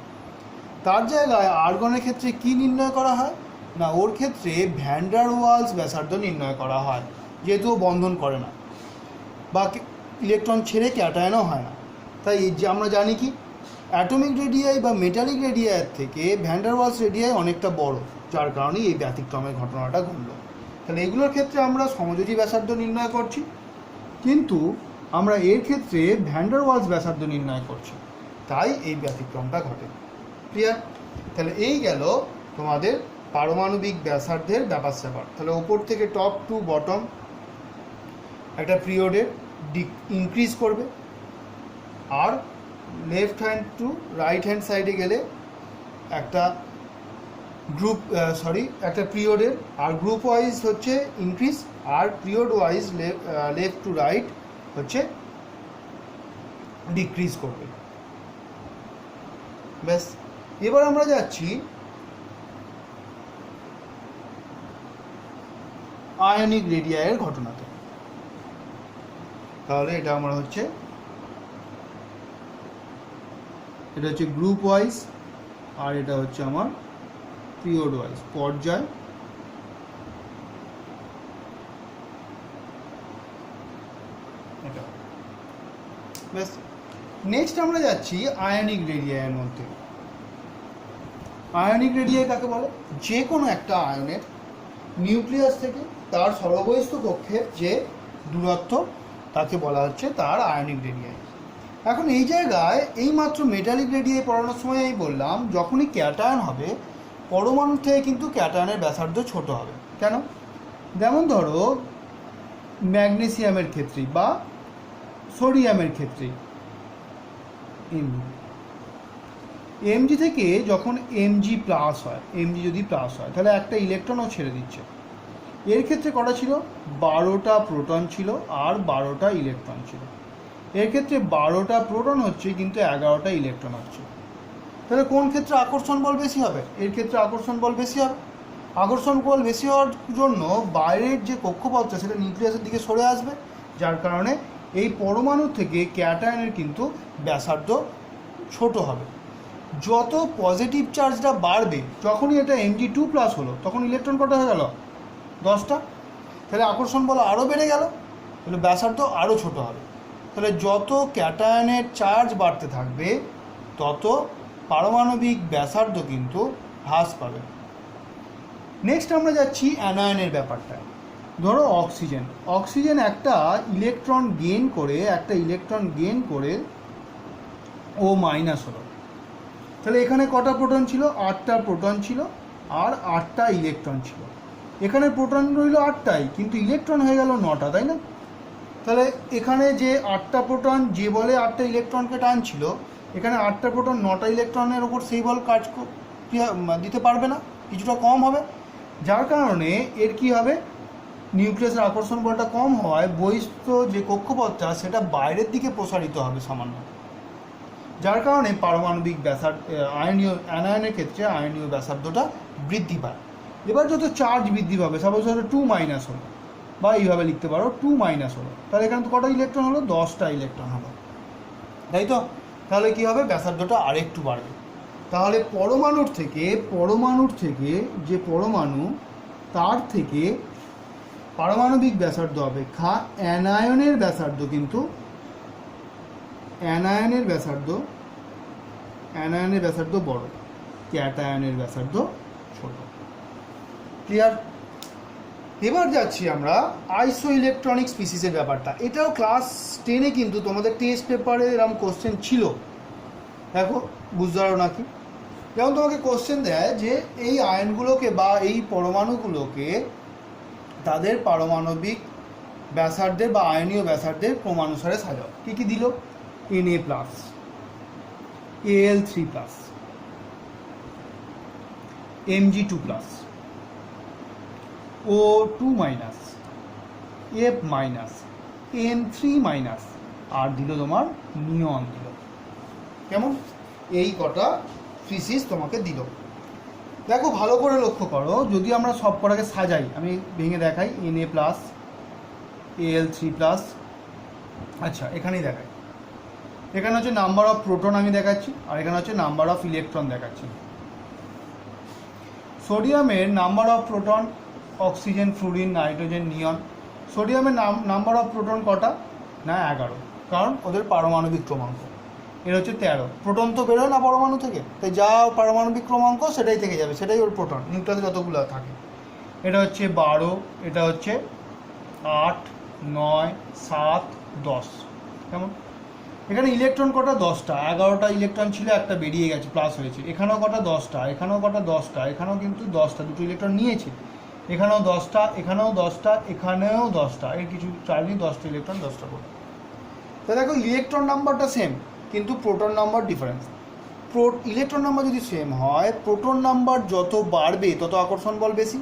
তার জায়গায় আর্গনের ক্ষেত্রে কি নির্ণয় করা হয় না, ওর ক্ষেত্রে ভ্যান ডার ওয়ালস ব্যাসার্ধ নির্ণয় করা হয়, যেহেতু ও বন্ধন করে না বা ইলেকট্রন ছেড়ে ক্যাটায়নও হয় না। তাই যে আমরা জানি কি, অ্যাটমিক রেডিয়াই বা মেটালিক রেডিয়াইয়ের থেকে ভ্যান ডার ওয়ালস রেডিয়াই অনেকটা বড়, যার কারণে এই ব্যতিক্রমের ঘটনাটা ঘটল। তাহলে এগুলোর ক্ষেত্রে আমরা সমযোজী ব্যাসার্ধ নির্ণয় করছি, কিন্তু আমরা এর ক্ষেত্রে ভ্যান ডার ওয়ালস ব্যাসার্ধ নির্ণয় করছি, তাই এই ব্যতিক্রমটা ঘটে। ক্লিয়ার? তাহলে এই গেল তোমাদের পারমাণবিক ব্যাসার্ধের ব্যাপার স্যাপার। তাহলে ওপর থেকে টপ টু বটম একটা পিরিয়ডে ইনক্রিজ করবে, আর left hand to right hand সাইডে গেলে একটা একটা পিরিয়ডের, আর গ্রুপ ওয়াইজ হচ্ছে ইনক্রিজ, আর period wise left to right হচ্ছে ডিক্রিজ করবে। ব্যাস, এবার আমরা যাচ্ছি আয়নিক রেডিয়াইয়ের ঘটনাতে। তাহলে এটা আমরা হচ্ছে গ্রুপ ওয়াইজ, আর এটা হচ্ছে আমার পিরিয়ড ওয়াইজ, পর্যায়। এটা ব্যাস। নেক্সট আমরা যাচ্ছি আয়নিক রেডিয়াইয়ের মধ্যে। আয়নিক রেডিয়াই কাকে বলে? যে কোনো একটা আয়নের নিউক্লিয়াস থেকে তার সর্ববহিস্থ কক্ষের যে দূরত্ব তাকে বলা হচ্ছে তার আয়নিক রেডিয়াই। এখন এই জায়গায় এইমাত্র মেটালিক রেডিয়াই পড়ানোর সময় আমি বললাম যখনই ক্যাটায়ন হবে পরমাণু থেকে কিন্তু ক্যাটায়নের ব্যাসার্ধ ছোট হবে। কেন? যেমন ধরো ম্যাগনেসিয়ামের ক্ষেত্রে বা সোডিয়ামের ক্ষেত্রে এমজি থেকে যখন এমজি প্লাস হয়, এমজি যদি প্লাস হয় তাহলে একটা ইলেকট্রনও ছেড়ে দিচ্ছে। এর ক্ষেত্রে কটা ছিল? 12টা প্রোটন ছিল আর 12টা ইলেকট্রন ছিল। এর ক্ষেত্রে 12টা প্রোটন হচ্ছে কিন্তু 11টা ইলেকট্রন হচ্ছে। তাহলে কোন ক্ষেত্রে আকর্ষণ বল বেশি হবে? এর ক্ষেত্রে আকর্ষণ বল বেশি হবে। আকর্ষণ বল বেশি হওয়ার জন্য বাইরের যে কক্ষপথটা সেটা নিউক্লিয়াসের দিকে সরে আসবে, যার কারণে এই পরমাণু থেকে ক্যাটায়নের কিন্তু ব্যাসার্ধ ছোট হবে। যত পজিটিভ চার্জটা বাড়বে, যখনই এটা Mg2+ হলো তখন ইলেকট্রন কটা হয়ে গেল? 10টা। তাহলে আকর্ষণ বল আরও বেড়ে গেল, তাহলে ব্যাসার্ধ আরও ছোট হবে। তাহলে যত ক্যাটায়নের চার্জ বাড়তে থাকবে তত পারমাণবিক ব্যাসার্ধ কিন্তু হ্রাস পাবে। নেক্সট আমরা যাচ্ছি অ্যানায়নের ব্যাপারটায়। ধরো অক্সিজেন, অক্সিজেন একটা ইলেকট্রন গেইন করে ও মাইনাস হলো। তাহলে এখানে কটা প্রোটন ছিল? 8টা প্রোটন ছিল আর 8টা ইলেকট্রন ছিল। এখানে প্রোটন রইল 8টাই কিন্তু ইলেকট্রন হয়ে গেল 9টা, তাই না? তাহলে এখানে যে 8টা প্রোটন যে বলে 8টা ইলেকট্রনকে টানছিল, এখানে 8টা প্রোটন 9টা ইলেকট্রনের ওপর সেই বল কাজ দিতে পারবে না, কিছুটা কম হবে। যার কারণে এর কি হবে? নিউক্লিয়াসের আকর্ষণ বলটা কম হওয়ায় বহিস্থ যে কক্ষপথটা সেটা বাইরের দিকে প্রসারিত হবে সামান্য, যার কারণে পারমাণবিক ব্যাসার্ধ অ্যানায়নের ক্ষেত্রে আয়নীয় ব্যাসার্ধটা বৃদ্ধি পায়। এবার যত চার্জ বৃদ্ধি পাবে, সাপোজ হলো 2- হলো, বা এইভাবে লিখতে পারো 2- হলো, তাহলে এখানে তো কটা ইলেকট্রন হলো? 10টা ইলেকট্রন হলো, তাই তো? তাহলে কি হবে? ব্যাসার্ধটা আরেকটু বাড়বে। তাহলে পরমাণুর থেকে যে পরমাণু তার থেকে পারমাণবিক ব্যাসার্ধ অপেক্ষা অ্যানায়নের ব্যাসার্ধ বড়, ক্যাটায়নের ব্যাসার্ধ ছোট। ক্লিয়ার? এবার যাচ্ছি আমরা আইসো ইলেকট্রনিক স্পিসিসের ব্যাপারটা। এটাও ক্লাস 10-এ কিন্তু তোমাদের টেস্ট পেপারে এরকম কোশ্চেন ছিল। দেখো বুঝতে পারো নাকি? যেমন তোমাকে কোশ্চেন দেয় যে এই আয়নগুলোকে বা এই পরমাণুগুলোকে তাদের পারমাণবিক ব্যাসার্ধের বা আয়নীয় ব্যাসার্ধের ক্রমানুসারে সাজাও। কী কী দিল? Na+, Al3+, Mg2+, O2-, F-, N3- আর দিল তোমার নিয়ন দিল। কেমন? এই কটা স্পিসিস তোমাকে দিল। দেখো ভালো করে লক্ষ্য করো, যদি আমরা সব কটাকে সাজাই, আমি ভেঙে দেখাই। Na+, Al3+, আচ্ছা এখানেই দেখাই। এখানে হচ্ছে নাম্বার অফ প্রোটন আমি দেখাচ্ছি, আর এখানে হচ্ছে নাম্বার অফ ইলেকট্রন দেখাচ্ছি। সোডিয়ামের number of proton, oxygen, fluorine, nitrogen, neon. সোডিয়ামের নাম্বার অফ প্রোটন কটা? না 11, কারণ ওদের পারমাণবিক ক্রমাঙ্ক। এর হচ্ছে 13। প্রোটন তো বেরোয় না পরমাণু থেকে, তাই যা পারমাণবিক ক্রমাঙ্ক সেটাই থেকে যাবে, সেটাই ওর প্রোটন, নিউক্লিয়াসে যতগুলো থাকে। এটা হচ্ছে 12, এটা হচ্ছে 8, 9, 7, 10। কেমন? এখানে ইলেকট্রন কটা? 10টা। 11টা ইলেকট্রন ছিল, একটা বেরিয়ে গেছে, প্লাস হয়েছে। এখানেও কটা? 10টা। এখানেও কটা? 10টা। এখানেও কিন্তু 10টা, দুটো ইলেকট্রন নিয়েছে। এখানেও 10টা, এখানেও 10টা, এখানেও 10টা। এর কিছু চার্জই 10টা ইলেকট্রন, 10টা প্রোটন। তো দেখো ইলেকট্রন নাম্বারটা সেম কিন্তু proton number difference. Electron number যদি সেম হয়, প্রোটন নাম্বার যত বাড়বে তত আকর্ষণ বল বেশি,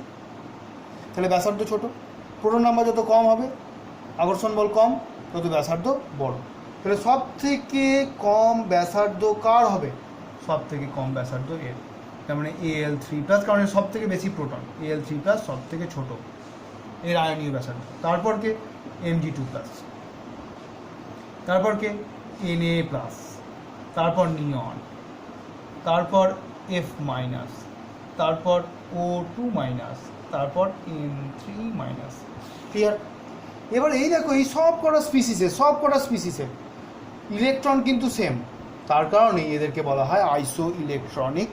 তাহলে ব্যাসার্ধ ছোট। প্রোটন নাম্বার যত কম হবে, আকর্ষণ বল কম, তত ব্যাসার্ধ বড়। তাহলে সব থেকে কম ব্যাসার্ধ কার হবে? সব থেকে কম ব্যাসার্ধ এর, তার মানে Al3+, কারণ সব থেকে বেশি প্রোটন। Al3+ সব থেকে ছোট, এর আয়নীয় ব্যাসার্ধ। তারপর কে? Mg2+, তারপর কে? Na+, তারপর নিয়ন, তারপর F-, তারপর O2-, তারপর N3-। ক্লিয়ার? এবার এই দেখো এই সব কটা স্পিসিসের ইলেকট্রন কিন্তু সেম, তার কারণে এদেরকে বলা হয় আইসো ইলেকট্রনিক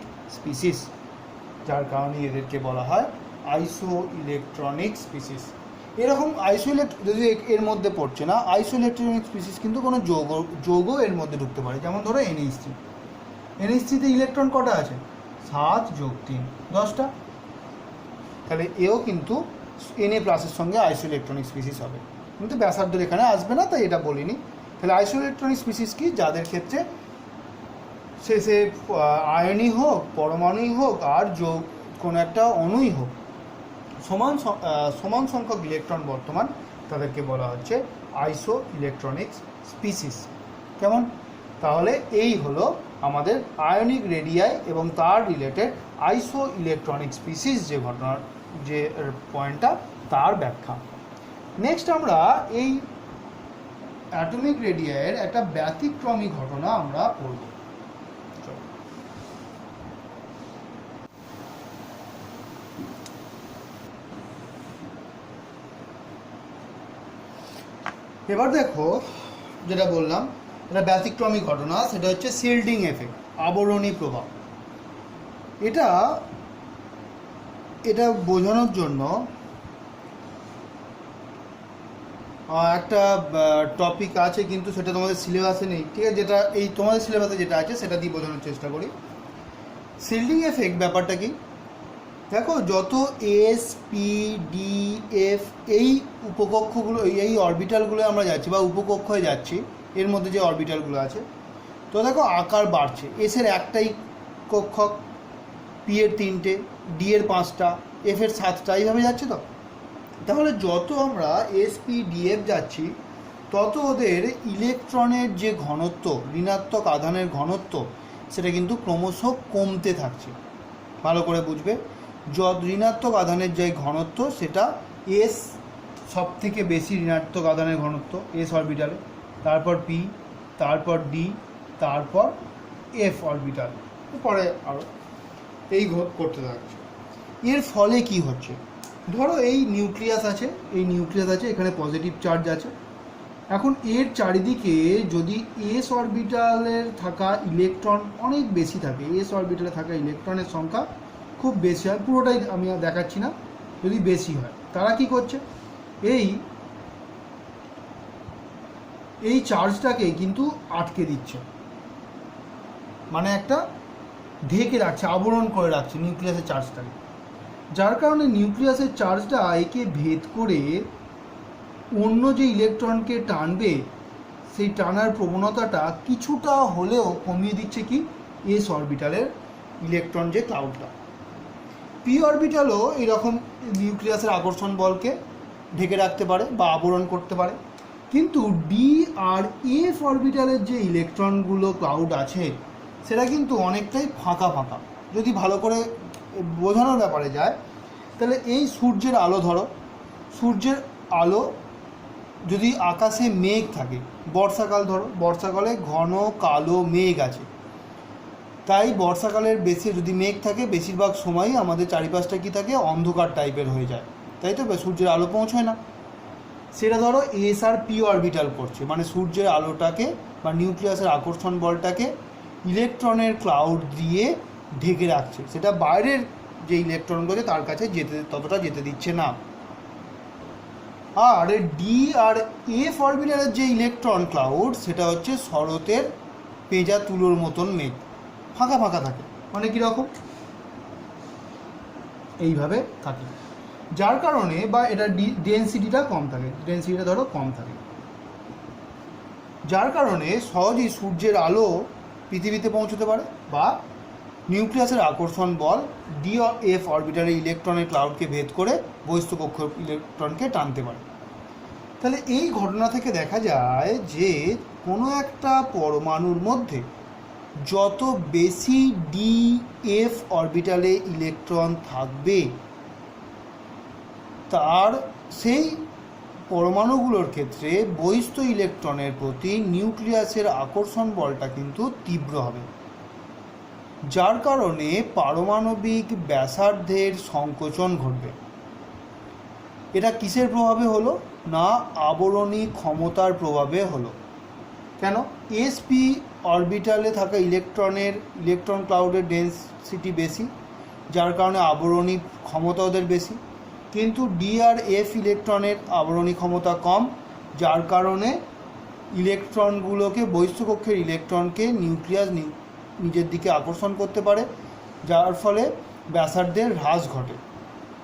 স্পিসিস। এরকম আইসোলেট যদি এর মধ্যে পড়ছে না, আইসোলেট্রনিক স্পিসিস কিন্তু কোনো যৌগ এর মধ্যে ঢুকতে পারে। যেমন ধরো NH3, NH3-তে ইলেকট্রন কটা আছে? 7 যোগ 3, 10টা। তাহলে এও কিন্তু Na+-এর সঙ্গে আইসোইলেকট্রনিক স্পিসিস হবে, কিন্তু ব্যাসার্ধের এখানে আসবে না, তাই এটা বলিনি। তাহলে আইসোইলেকট্রনিক স্পিসিস কি? যাদের ক্ষেত্রে সে আয়নই হোক, পরমাণুই হোক, আর যোগ কোনো একটা অণুই হোক, সমান সংখ্যক ইলেকট্রন বর্তমান, তাদেরকে বলা হচ্ছে আইসো ইলেকট্রনিক স্পিসিস। কেমন? তাহলে এই হলো আমাদের আয়নিক রেডিয়াই এবং তার রিলেটেড আইসো ইলেকট্রনিক স্পিসিস যে ঘটনার যে পয়েন্টটা, তার ব্যাখ্যা। নেক্সট আমরা এই অ্যাটমিক রেডিয়াইয়ের একটা ব্যতিক্রমী ঘটনা আমরা পড়ব। এবার দেখো, যেটা বললাম এটা ব্যতিক্রমী ঘটনা, সেটা হচ্ছে শিল্ডিং এফেক্ট, আবরণী প্রভাব। এটা বোঝানোর জন্য একটা টপিক আছে, কিন্তু সেটা তোমাদের সিলেবাসে নেই, ঠিক আছে? যেটা এই তোমাদের সিলেবাসে যেটা আছে সেটা দিয়ে বোঝানোর চেষ্টা করি। শিল্ডিং এফেক্ট ব্যাপারটা কি? দেখো, যত S, P, D, F এই উপকক্ষগুলো, এই অরবিটালগুলো আমরা যাচ্ছি বা উপকক্ষে যাচ্ছি, এর মধ্যে যে অরবিটালগুলো আছে, তো দেখো আকার বাড়ছে। এসের একটাই কক্ষক, পি এর 3টে, ডি এর 5টা, এফ এর 7টা, এইভাবে যাচ্ছে। তো তাহলে যত আমরা এস, পি, ডি, এফ যাচ্ছি, তত ওদের ইলেকট্রনের যে ঘনত্ব, ঋণাত্মক আধানের ঘনত্ব, সেটা কিন্তু ক্রমশ কমতে থাকছে। ভালো করে বুঝবে, ঋণাত্মক আধানের যে ঘনত্ব, সেটা এস সব থেকে বেশি ঋণাত্মক আধানের ঘনত্ব, এস অরবিটালে, তারপর পি, তারপর ডি, তারপর এফ অরবিটাল, পরে আরও এই করতে থাকছে। এর ফলে কি হচ্ছে? ধরো এই নিউক্লিয়াস আছে, এখানে পজিটিভ চার্জ আছে। এখন এর চারিদিকে যদি এস অরবিটালের থাকা ইলেকট্রন অনেক বেশি থাকে, এস অরবিটালে থাকা ইলেকট্রনের সংখ্যা খুব বেশি হয়, পুরোটাই আমি আর দেখাচ্ছি না, যদি বেশি হয়, তারা কি করছে? এই চার্জটাকে কিন্তু আটকে দিচ্ছে, মানে একটা ঢেকে রাখছে, আবরণ করে রাখছে নিউক্লিয়াসের চার্জটাকে। যার কারণে নিউক্লিয়াসের চার্জটা একে ভেদ করে অন্য যে ইলেকট্রনকে টানবে, সেই টানার প্রবণতাটা কিছুটা হলেও কমিয়ে দিচ্ছে কি? এস অরবিটালের ইলেকট্রন যে ক্লাউডটা। পি অরবিটালও এরকম নিউক্লিয়াসের আকর্ষণ বলকে ঢেকে রাখতে পারে বা আবরণ করতে পারে, কিন্তু ডি আর এফ অরবিটালের যে ইলেকট্রনগুলো ক্লাউড আছে, সেটা কিন্তু অনেকটাই ফাঁকা ফাঁকা। যদি ভালো করে বোঝানোর ব্যাপারে যায়, তাহলে এই সূর্যের আলো, ধরো সূর্যের আলো যদি আকাশে মেঘ থাকে, বর্ষাকাল, ধরো বর্ষাকালে ঘন কালো মেঘ আছে, তাই বর্ষাকালের বেশি যদি মেঘ থাকে, বেশিরভাগ সময়ই আমাদের চারিপাশটা কি থাকে? অন্ধকার টাইপের হয়ে যায়, তাই তো? সূর্যের আলো পৌঁছয় না। সেটা ধরো এস আর পি অরবিটাল করছে, মানে সূর্যের আলোটাকে বা নিউক্লিয়াসের আকর্ষণ বলটাকে ইলেকট্রনের ক্লাউড দিয়ে ঢেকে রাখছে, সেটা বাইরের যে ইলেকট্রনগুলো তার কাছে ততটা যেতে দিচ্ছে না। আর ডি আর এফ অরবিটালের যে ইলেকট্রন ক্লাউড, সেটা হচ্ছে শরতের পেঁজা তুলোর মতন মেঘ, ফাঁকা ফাঁকা থাকে, মানে কীরকম? এইভাবে থাকে, যার কারণে বা এটা ডেনসিটিটা কম থাকে, ডেনসিটিটা ধরো কম থাকে, যার কারণে সহজেই সূর্যের আলো পৃথিবীতে পৌঁছতে পারে, বা নিউক্লিয়াসের আকর্ষণ বল ডি ও এফ অরবিটালের ইলেকট্রনের ক্লাউডকে ভেদ করে বহিস্থ-কক্ষ ইলেকট্রনকে টানতে পারে। তাহলে এই ঘটনা থেকে দেখা যায় যে কোনো একটা পরমাণুর মধ্যে যত বেশি ডি এফ অরবিটালে ইলেকট্রন থাকবে, তার সেই পরমাণুগুলোর ক্ষেত্রে বহিস্থ ইলেকট্রনের প্রতি নিউক্লিয়াসের আকর্ষণ বলটা কিন্তু তীব্র হবে, যার কারণে পারমাণবিক ব্যাসার্ধের সংকোচন ঘটবে। এটা কিসের প্রভাবে হলো? না, আবরণী ক্ষমতার প্রভাবে হলো। কেন? এসপি অরবিটালে থাকা ইলেকট্রন ক্লাউডের ডেন্সিটি বেশি, যার কারণে আবরণী ক্ষমতা ওদের বেশি। কিন্তু ডি আর এফ ইলেকট্রনের আবরণী ক্ষমতা কম, যার কারণে ইলেকট্রনগুলোকে বহিঃস্থকক্ষের ইলেকট্রনকে নিউক্লিয়াস নিজের দিকে আকর্ষণ করতে পারে, যার ফলে ব্যাসার্ধের হ্রাস ঘটে।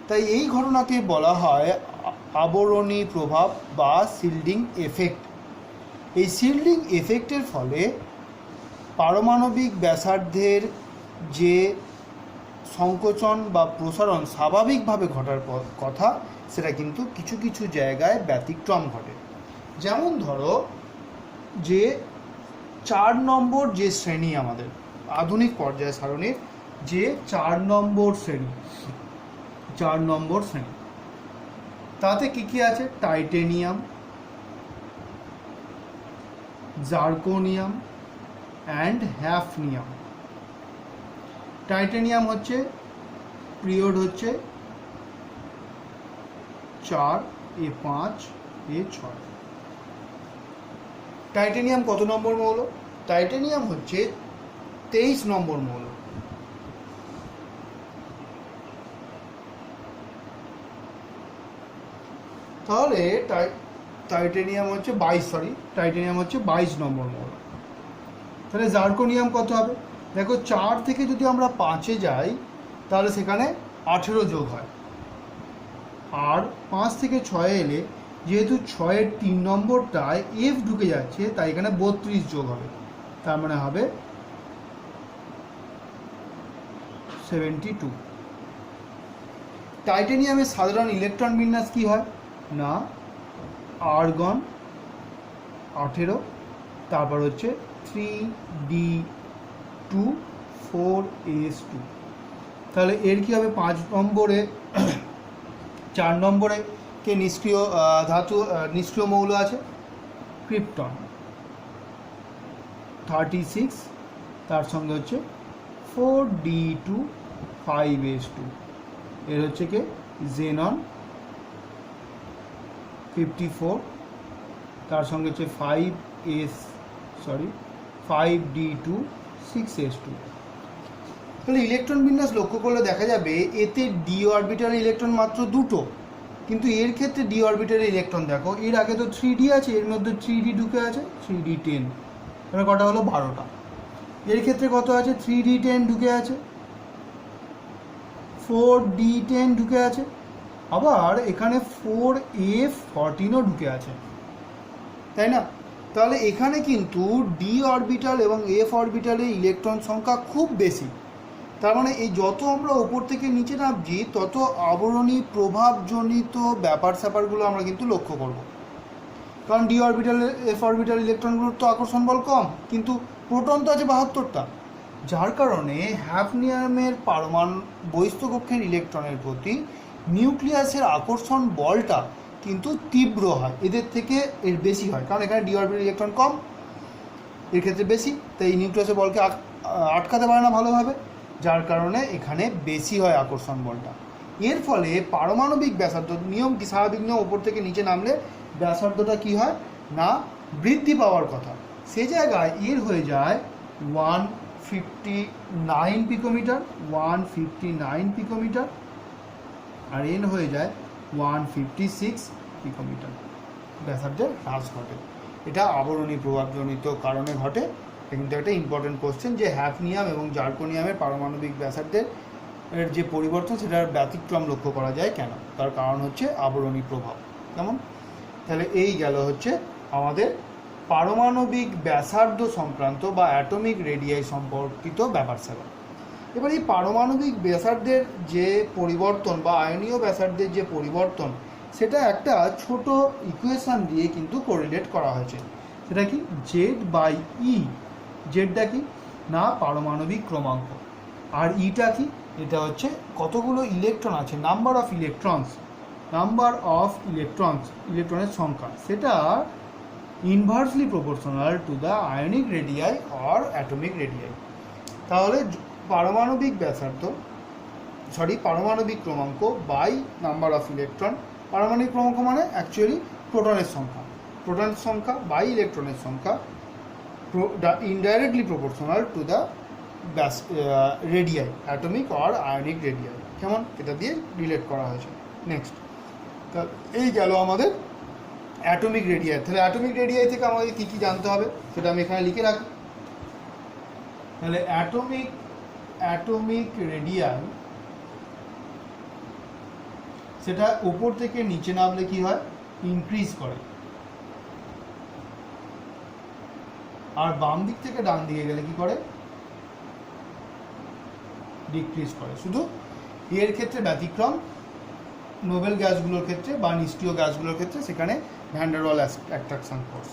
তাই এই ঘটনাকে বলা হয় আবরণী প্রভাব বা শিল্ডিং এফেক্ট। এই শিল্ডিং এফেক্টের ফলে পারমাণবিক ব্যাসার্ধের যে সংকোচন বা প্রসারণ স্বাভাবিকভাবে ঘটার কথা, সেটা কিন্তু কিছু কিছু জায়গায় ব্যতিক্রম ঘটে। যেমন ধরো যে 4 নম্বর যে শ্রেণী, আমাদের আধুনিক পর্যায় সারণীর যে 4 নম্বর শ্রেণী, তাতে কি কি আছে? Titanium, zirconium and hafnium. Titanium হচ্ছে পিরিয়ড হচ্ছে 4, A5, A6। টাইটেনিয়াম কত নম্বর মৌল? টাইটেনিয়াম হচ্ছে 23 নম্বর মৌল। তাহলে টাইটেনিয়াম হচ্ছে 22 নম্বর মৌল। তাহলে জার্কোনিয়াম কত হবে? দেখো 4 থেকে যদি আমরা 5-এ যাই তাহলে সেখানে 18 যোগ হয়, আর 5 থেকে 6-এ এলে যেহেতু 6-এর 3 নম্বরটায় এফ ঢুকে যাচ্ছে, তাই এখানে 32 যোগ হবে, তার মানে হবে 72। টাইটেনিয়ামের সাধারণ ইলেকট্রন বিন্যাস কি হয় না, আর্গন 18, তারপর হচ্ছে 3d2 4s2। তাহলে এর কি হবে? 5 নম্বরে 4 নম্বরে কে নিষ্ক্রিয় ধাতু, নিষ্ক্রিয় মৌল আছে ক্রিপ্টন 36, তার সঙ্গে হচ্ছে 4d2 5s2। এর হচ্ছে কি জেনন 54, তার সঙ্গে হচ্ছে 5d2 6s2। তাহলে ইলেকট্রন বিন্যাস লক্ষ্য করলে দেখা যাবে এতে ডি অরবিটালের ইলেকট্রন মাত্র 2টো, কিন্তু এর ক্ষেত্রে ডি অরবিটালের ইলেকট্রন দেখো, এর আগে তো 3d আছে, এর মধ্যে 3d ঢুকে আছে, 3d10, তাহলে কটা হলো? 12টা। এর ক্ষেত্রে কত আছে? 3d10 ঢুকে আছে, 4d10 ঢুকে আছে, আবার এখানে 4f14ও ঢুকে আছে, তাই না? তাহলে এখানে কিন্তু ডি অরবিটাল এবং এফ অরবিটালের ইলেকট্রন সংখ্যা খুব বেশি। তার মানে এই যত আমরা ওপর থেকে নিচে নামছি তত আবরণী প্রভাবজনিত ব্যাপার স্যাপারগুলো আমরা কিন্তু লক্ষ্য করব। কারণ ডি অরবিটালের এফ অরবিটাল ইলেকট্রনগুলোর তো আকর্ষণ বল কম, কিন্তু প্রোটন তো আছে 72টা, যার কারণে হ্যাফনিয়ামের বহিঃস্থকক্ষের ইলেকট্রনের প্রতি নিউক্লিয়াসের আকর্ষণ বলটা কিন্তু তীব্র হয়, এদের থেকে এর বেশি হয়, কারণ এখানে ডি অরবিটাল ইলেকট্রন কম, এর ক্ষেত্রে বেশি, তাই এই নিউক্লিয়াসের বলকে আটকাতে পারে না ভালোভাবে, যার কারণে এখানে বেশি হয় আকর্ষণ বলটা। এর ফলে পারমাণবিক ব্যাসার্ধ, নিয়ম কি স্বাভাবিক নিয়ম, ওপর থেকে নিচে নামলে ব্যাসার্ধটা কি হয় না বৃদ্ধি পাওয়ার কথা, সে জায়গায় এর হয়ে যায় 159 পিকোমিটার, 159 পিকোমিটার, আর এন হয়ে যায় 156 পিকোমিটার। ব্যাসার্ধের হ্রাস ঘটে, এটা আবরণী প্রভাবজনিত কারণে ঘটে। কিন্তু একটা ইম্পর্টেন্ট কোশ্চেন যে হ্যাফনিয়াম এবং জার্কোনিয়ামের পারমাণবিক ব্যাসার্ধের যে পরিবর্তন, সেটার ব্যতিক্রম লক্ষ্য করা যায় কেন? তার কারণ হচ্ছে আবরণী প্রভাব। কেমন? তাহলে এই গেল হচ্ছে আমাদের পারমাণবিক ব্যাসার্ধ সংক্রান্ত বা অ্যাটমিক রেডিয়াই সম্পর্কিত ব্যাপার স্যাপার। এবার এই পারমাণবিক ব্যাসার্ধের যে পরিবর্তন বা আয়নীয় ব্যাসার্ধের যে পরিবর্তন, সেটা একটা ছোট ইকুয়েশন দিয়ে কিন্তু কোরিলেট করা হয়েছে। সেটা কি? Z/E। জেডটা কি না পারমাণবিক ক্রমাঙ্ক, আর ইটা কি? এটা হচ্ছে কতগুলো ইলেকট্রন আছে, নাম্বার অফ ইলেকট্রনের সংখ্যা, সেটা inversely proportional to the ionic radii or atomic radii. তাহলে পারমাণবিক ক্রমাঙ্ক বাই নাম্বার অফ ইলেকট্রন। পারমাণবিক ক্রমাঙ্ক মানে অ্যাকচুয়ালি প্রোটনের সংখ্যা বাই ইলেকট্রনের সংখ্যা, indirectly proportional to the radii, atomic or ionic radii. কেমন? এটা দিয়ে রিলেট করা হয়েছে। নেক্সট, এই গেল আমাদের অ্যাটমিক রেডিয়াই। তাহলে অ্যাটমিক রেডিয়াই থেকে আমাদের কী কী জানতে হবে সেটা আমি এখানে লিখে রাখি। তাহলে অ্যাটমিক রেডিয়াই, সেটা উপর থেকে নিচে নামলে কি হয়, ইনক্রিজ করে, আর বাম দিক থেকে ডান দিকে গেলে কি করে, ডিক্রিজ করে। শুধু এর ক্ষেত্রে ব্যতিক্রম নোবেল গ্যাসগুলোর ক্ষেত্রে বা নিষ্ক্রিয় গ্যাসগুলোর ক্ষেত্রে, সেখানে ভ্যান ডার ওয়াল অ্যাট্রাকশন ফোর্স।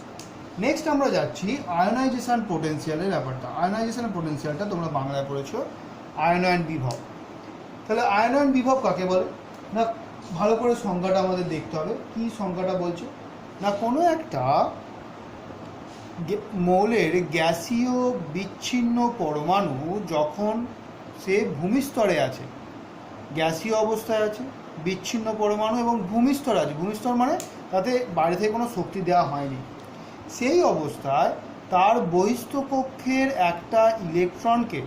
নেক্সট আমরা যাচ্ছি আয়নাইজেশন পোটেনশিয়ালের ব্যাপারটা। আয়নাইজেশন পোটেনশিয়ালটা তোমরা বাংলায় পড়েছো আয়নায়ন বিভব। তাহলে আয়নায়ন বিভব কাকে বলে না, ভালো করে সংজ্ঞাটা আমাদের দেখতে হবে। কি সংজ্ঞাটা বলছে না, কোনো একটা মৌলের গ্যাসীয় বিচ্ছিন্ন পরমাণু যখন সে ভূমিস্তরে আছে, গ্যাসীয় অবস্থায় আছে, বিচ্ছিন্ন পরমাণু এবং ভূমিস্তর আছে, ভূমিস্তর মানে তাতে বাইরে থেকে কোনো শক্তি দেওয়া হয়নি, সেই অবস্থায় তার বহিস্থ কক্ষের একটা ইলেকট্রনকে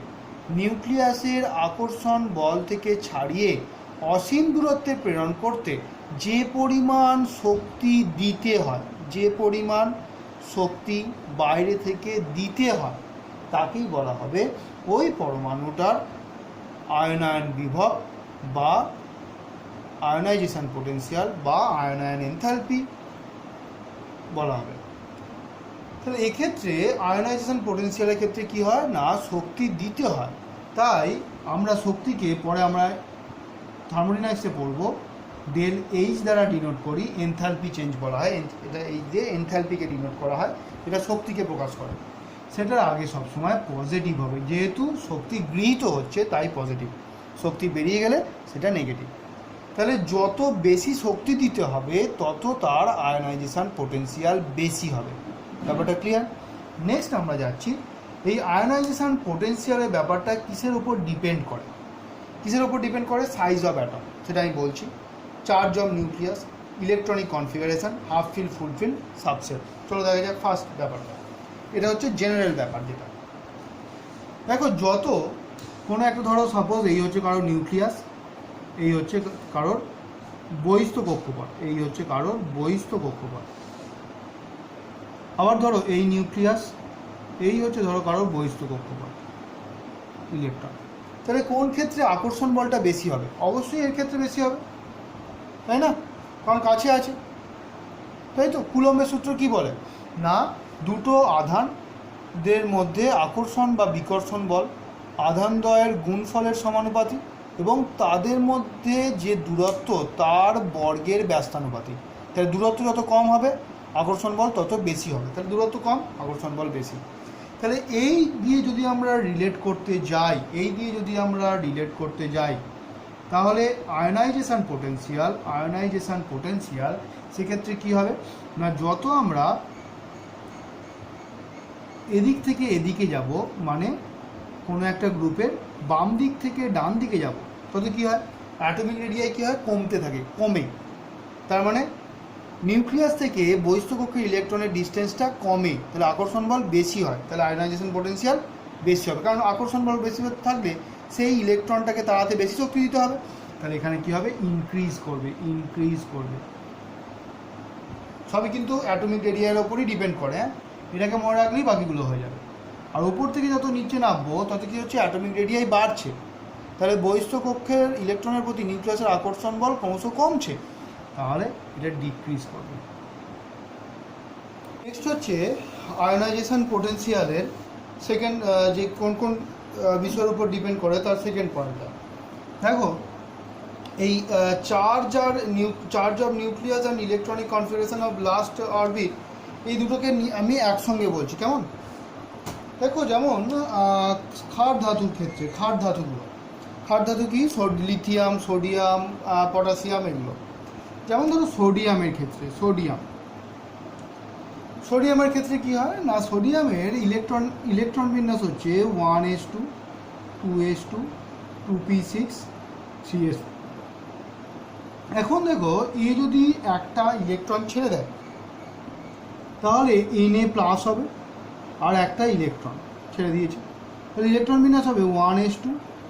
নিউক্লিয়াসের আকর্ষণ বল থেকে ছাড়িয়ে অসীম দূরত্বে প্রেরণ করতে যে পরিমাণ শক্তি দিতে হয়, যে পরিমাণ শক্তি বাইরে থেকে দিতে হয়, তাকেই বলা হবে ওই পরমাণুটার আয়নায়ন বিভব বা আয়নাইজেশন পোটেনশিয়াল বা আয়নায়ন এনথালপি বলা হবে। তাহলে এক্ষেত্রে আয়নাইজেশন পোটেনশিয়ালের ক্ষেত্রে কি হয় না, শক্তি দিতে হয়, তাই আমরা শক্তিকে পরে আমরা থার্মোডাইনামিক্সে পড়ব ডেল এইচ দ্বারা ডিনোট করি, এনথালপি চেঞ্জ বলা হয়। এটা এই যে এনথালপিকে ডিনোট করা হয়, এটা শক্তিকে প্রকাশ করে। সেটার আগে সবসময় পজিটিভ হবে, যেহেতু শক্তি গৃহীত হচ্ছে তাই পজিটিভ, শক্তি বেরিয়ে গেলে সেটা নেগেটিভ। তাহলে যত বেশি শক্তি দিতে হবে তত তার আয়নাইজেশন পোটেনশিয়াল বেশি হবে। ব্যাপারটা ক্লিয়ার? নেক্সট আমরা যাচ্ছি এই আয়নাইজেশন পোটেনশিয়ালের ব্যাপারটা কিসের উপর ডিপেন্ড করে। কিসের উপর ডিপেন্ড করে? সাইজ অফ অ্যাটম, সেটা আমি বলছি। Charge of nucleus, electronic configuration, half fill, full fill, subset. চলো দেখা যাক ফার্স্ট ব্যাপারটা। এটা হচ্ছে জেনারেল ব্যাপার। যেটা দেখো, যত কোনো একটা ধরো সাপোজ এই হচ্ছে কারোর নিউক্লিয়াস, এই হচ্ছে কারোর বহিস্থ কক্ষপথ, এই হচ্ছে কারোর বহিস্থ কক্ষপথ। আবার ধরো এই নিউক্লিয়াস, এই হচ্ছে ধরো কারোর বহিস্থ কক্ষপথ, ইলেকট্রন। তাহলে কোন ক্ষেত্রে আকর্ষণ বলটা বেশি হবে? অবশ্যই এর ক্ষেত্রে বেশি হবে, তাই না? কারণ কাছে আছে, তাই তো। কুলম্বের সূত্র কি বলে না, দুটো আধানদের মধ্যে আকর্ষণ বা বিকর্ষণ বল আধানদ্বয়ের গুণফলের সমানুপাতিক এবং তাদের মধ্যে যে দূরত্ব তার বর্গের ব্যস্তানুপাতিক। তাহলে দূরত্ব যত কম হবে আকর্ষণ বল তত বেশি হবে, তাহলে দূরত্ব কম, আকর্ষণ বল বেশি। তাহলে এই দিয়ে যদি আমরা রিলেট করতে যাই, তাহলে আয়নাইজেশন পোটেনশিয়াল সেক্ষেত্রে কি হবে না, যত আমরা এদিক থেকে এদিকে যাব, মানে কোনো একটা গ্রুপের বাম দিক থেকে ডান দিকে যাব, তত কী হয়, অ্যাটমিক রেডিয়াই কী হয়, কমে। তার মানে নিউক্লিয়াস থেকে বহিস্থ কক্ষের ইলেকট্রনের ডিস্টেন্সটা কমে, তাহলে আকর্ষণ বল বেশি হয়, তাহলে আয়নাইজেশন পোটেনশিয়াল বেশি হবে। কারণ আকর্ষণ বল বেশি থাকলে সেই ইলেকট্রনটাকে তাড়াতে বেশি শক্তি দিতে হবে, তাহলে এখানে কী হবে, ইনক্রিজ করবে। সবই কিন্তু অ্যাটমিক রেডিয়ার ওপরই ডিপেন্ড করে। হ্যাঁ, এটাকে মনে রাখলেই বাকিগুলো হয়ে যাবে। আর উপর থেকে যত নিচে নামবো তত কী হচ্ছে, অ্যাটমিক রেডিয়াই বাড়ছে, তাহলে বহিস্থ কক্ষের ইলেকট্রনের প্রতি নিউক্লিয়াসের আকর্ষণ বল ক্রমশ কমছে, তাহলে এটা ডিক্রিজ করবে। নেক্সট হচ্ছে আয়নাইজেশন পোটেনশিয়ালের সেকেন্ড, যে কোন কোন বিষয়ের উপর ডিপেন্ড করে তার সেকেন্ড পয়েন্টটা দেখো। এই charge of nucleus and electronic configuration of last orbit, এই দুটোকে আমি একসঙ্গে বলছি। কেমন? দেখো, যেমন ক্ষার ধাতুর ক্ষেত্রে, ক্ষার ধাতু কি, লিথিয়াম, সোডিয়াম, পটাশিয়াম, এগুলো। যেমন ধরো সোডিয়ামের ক্ষেত্রে, সোডিয়ামের ক্ষেত্রে কি হয় না, সোডিয়ামের ইলেকট্রন বিন্যাস হচ্ছে 1s2, 2s2, 2p6, 3s2। এখন দেখো, এ যদি একটা ইলেকট্রন ছেড়ে দেয় তাহলে Na+ হবে, আর একটা ইলেকট্রন ছেড়ে দিয়েছে, তাহলে ইলেকট্রন বিন্যাস হবে 1s2,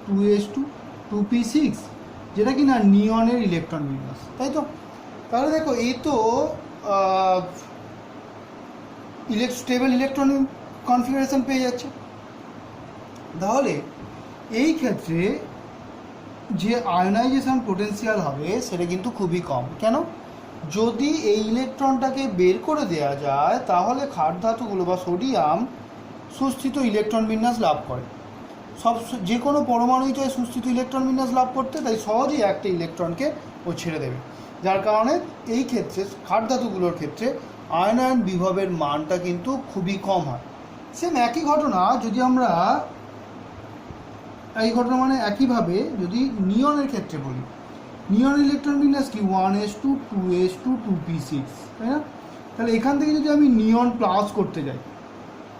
2s2, 2p6, যেটা কি না নিয়নের ইলেকট্রন বিন্যাস, তাই তো? তাহলে দেখো এই তো স্টেবল ইলেকট্রনিক কনফিগারেশন পেয়ে যাচ্ছে। তাহলে এই ক্ষেত্রে যে আয়নাইজেশন পোটেনশিয়াল হবে সেটা কিন্তু খুবই কম। কেন? যদি এই ইলেকট্রনটাকে বের করে দেওয়া যায় তাহলে ক্ষার ধাতুগুলো বা সোডিয়াম সুস্থিত ইলেকট্রন বিন্যাস লাভ করে। যে কোনো পরমাণুই চাই সুস্থিত ইলেকট্রন বিন্যাস লাভ করতে, তাই সহজেই একটা ইলেকট্রনকে ও ছেড়ে দেবে, যার কারণে এই ক্ষেত্রে ক্ষার ধাতুগুলোর ক্ষেত্রে আয়নায়ন বিভবের মানটা কিন্তু খুবই কম হয়। সেম একই ঘটনা যদি আমরা মানে একইভাবে যদি নিয়নের ক্ষেত্রে বলি, নিয়ন ইলেকট্রন বিন্যাস কি 1s2 2s2 2p6, তাই না? তাহলে এখান থেকে যদি আমি নিয়ন প্লাস করতে যাই,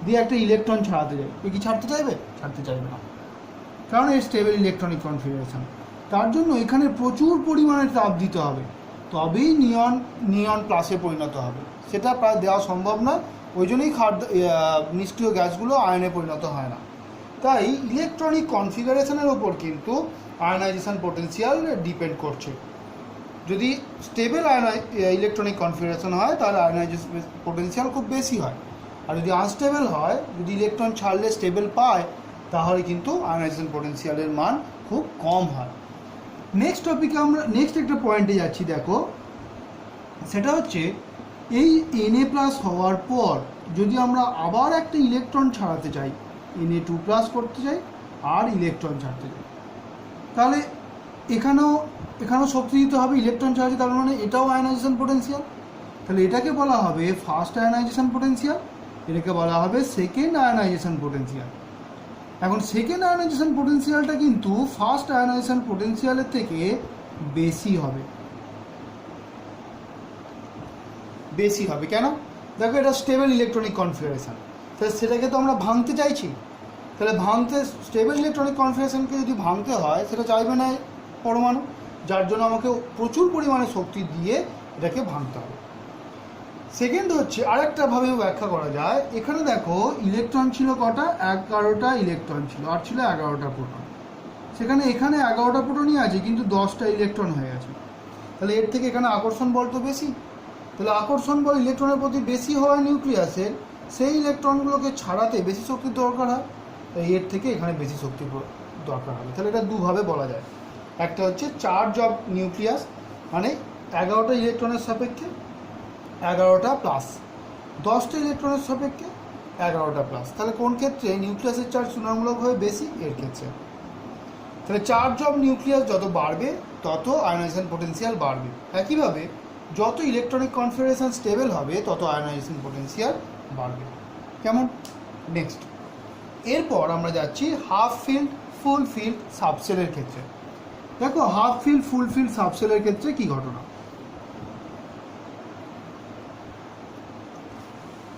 দিয়ে একটা ইলেকট্রন ছাড়াতে যাই, এ কি ছাড়তে চাইবে? ছাড়তে চাইবে না, কারণ এর স্টেবল ইলেকট্রনিক কনফিগারেশন। তার জন্য এখানে প্রচুর পরিমাণে তাপ দিতে হবে, তবেই নিয়ন প্লাসে পরিণত হবে। সেটা প্রায় দেওয়া সম্ভব নয়, ওই জন্যই নিষ্ক্রিয় গ্যাসগুলো আয়নে পরিণত হয় না। তাই ইলেকট্রনিক কনফিগারেশনের ওপর কিন্তু আয়নাইজেশন পোটেনশিয়াল ডিপেন্ড করছে। যদি স্টেবল ইলেকট্রনিক কনফিগারেশন হয় তাহলে আয়নাইজেশন পোটেনশিয়াল খুব বেশি হয়, আর যদি আনস্টেবল হয়, যদি ইলেকট্রন ছাড়লে স্টেবল পায়, তাহলে কিন্তু আয়নাইজেশন পোটেনশিয়ালের মান খুব কম হয়। নেক্সট টপিকে আমরা নেক্সট একটা পয়েন্টে যাচ্ছি। দেখো, সেটা হচ্ছে এই Na+ হওয়ার পর যদি আমরা আবার একটা ইলেকট্রন ছাড়াতে চাই, Na2+ করতে চাই আর ইলেকট্রন ছাড়তে চাই, তাহলে এখানেও শক্তি দিতে হবে। ইলেকট্রন ছাড়ছে, তার মানে এটাও আয়নাইজেশন পোটেনশিয়াল। তাহলে এটাকে বলা হবে ফার্স্ট আয়নাইজেশন পোটেনশিয়াল, এটাকে বলা হবে সেকেন্ড আয়নাইজেশন পোটেনশিয়াল। এখন সেকেন্ড আয়নাইজেশন পোটেনশিয়ালটা কিন্তু ফার্স্ট আয়নাইজেশন পোটেনশিয়ালের থেকে বেশি হবে। কেন? দেখো, এটা স্টেবল ইলেকট্রনিক কনফিগারেশন, তাহলে সেটাকে তো আমরা ভাঙতে চাইছি। তাহলে স্টেবল ইলেকট্রনিক কনফিগারেশনকে যদি ভাঙতে হয়, সেটা চাইবে না পরমাণু, যার জন্য আমাকে প্রচুর পরিমাণে শক্তি দিয়ে এটাকে ভাঙতে হবে। সেকেন্ড হচ্ছে আরেকটাভাবে ব্যাখ্যা করা যায়। এখানে দেখো ইলেকট্রন ছিল কটা? 11টা ইলেকট্রন ছিল, আর ছিল 11টা প্রোটন। এখানে 11টা প্রোটনই আছে, কিন্তু 10টা ইলেকট্রন হয়ে গেছে। তাহলে এর থেকে এখানে আকর্ষণ বল তো বেশি। তাহলে আকর্ষণ বল ইলেকট্রনের প্রতি বেশি হওয়া নিউক্লিয়াসের, সেই ইলেকট্রনগুলোকে ছাড়াতে বেশি শক্তির দরকার হয়, তাই এর থেকে এখানে বেশি শক্তির দরকার হবে। তাহলে এটা দুভাবে বলা যায়। একটা হচ্ছে চার্জ অফ নিউক্লিয়াস, মানে 11টা ইলেকট্রনের সাপেক্ষে 11টা প্লাস, 10টা ইলেকট্রনের সাপেক্ষে 11টা প্লাস। তাহলে কোন ক্ষেত্রে নিউক্লিয়াসের চার্জ তুলনামূলকভাবে বেশি? এর ক্ষেত্রে। তাহলে চার্জ অফ নিউক্লিয়াস যত বাড়বে তত আয়নাইজেশন পোটেনশিয়াল বাড়বে। একইভাবে যত ইলেকট্রনিক কনফিগারেশন স্টেবল হবে তত আয়নাইজেশন পোটেনশিয়াল বাড়বে। কেমন? নেক্সট, এরপর আমরা যাচ্ছি হাফ ফিল্ড ফুল ফিল্ড সাবসেলের ক্ষেত্রে। দেখো, হাফ ফিল্ড ফুল ফিল্ড সাবসেলের ক্ষেত্রে কি ঘটনা?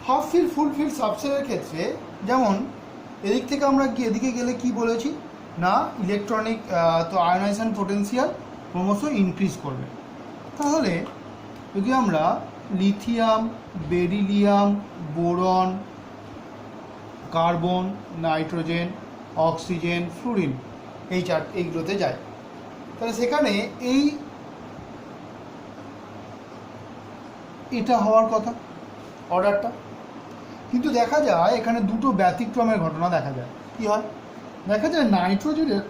হাফ ফিল্ড ফুল ফিল্ড সাবসেলের ক্ষেত্রে যেমন এদিক থেকে আমরা এদিকে গেলে কি বলেছি না, ইলেকট্রনিক তো আয়নাইজেশন পোটেনশিয়াল ক্রমশ ইনক্রিজ করবে। তাহলে যদি আমরা lithium, beryllium, boron, carbon, nitrogen, oxygen, fluorine এইগুলোতে যাই, তাহলে সেখানে এটা হওয়ার কথা অর্ডারটা, কিন্তু দেখা যায় এখানে দুটো ব্যতিক্রমের ঘটনা দেখা যায়। কি হয়? দেখা যায় নাইট্রোজেনের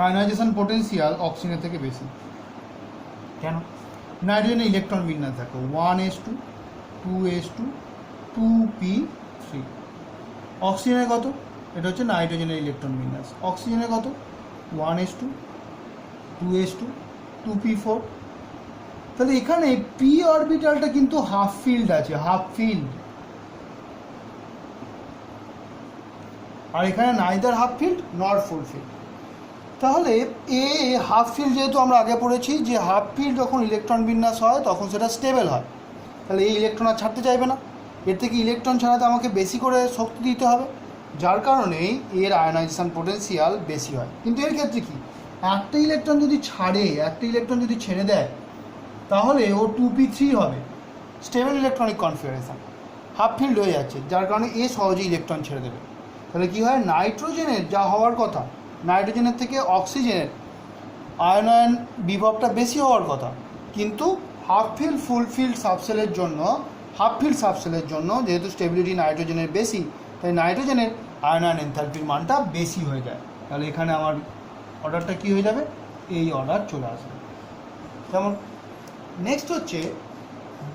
আয়নাইজেশন পোটেনশিয়াল অক্সিজেনের থেকে বেশি। কেন? নাইট্রোজেনের ইলেকট্রন বিন্যাস দেখো 1s2 2s2 2p3। অক্সিজেনের কত? এটা হচ্ছে নাইট্রোজেনের ইলেকট্রন বিন্যাস। অক্সিজেনের কত? 1s2 2s2 2p4। তাহলে এখানে পি অরবিটালটা কিন্তু হাফ ফিল্ড আছে, হাফ ফিল্ড, আর এখানে neither half field not full field. তাহলে হাফ ফিল্ড যেহেতু আমরা আগে পড়েছি যে হাফ ফিল্ড যখন ইলেকট্রন বিন্যাস হয় তখন সেটা স্টেবল হয়, তাহলে এই ইলেকট্রন আর ছাড়তে চাইবে না, এর থেকে ইলেকট্রন ছাড়াতে আমাকে বেশি করে শক্তি দিতে হবে, যার কারণেই এর আয়নাইজেশন পোটেনশিয়াল বেশি হয়। কিন্তু এর ক্ষেত্রে কি, একটা ইলেকট্রন যদি ছেড়ে দেয় তাহলে ও 2p3 হবে, stable electronic configuration, half field হয়ে যাচ্ছে, যার কারণে এ সহজেই ইলেকট্রন ছেড়ে দেবে। তাহলে কী হয়, নাইট্রোজেনের যা হওয়ার কথা, নাইট্রোজেনের থেকে অক্সিজেনের আয়নায়ন বিভবটা বেশি হওয়ার কথা, কিন্তু হাফ ফিল্ড সাবসেলের জন্য যেহেতু স্টেবিলিটি নাইট্রোজেনের বেশি, তাই নাইট্রোজেনের আয়নায়ন এনথালপির মানটা বেশি হয়ে যায়। তাহলে এখানে আমার অর্ডারটা কী হয়ে যাবে, এই অর্ডার চলে আসবে। যেমন নেক্সট হচ্ছে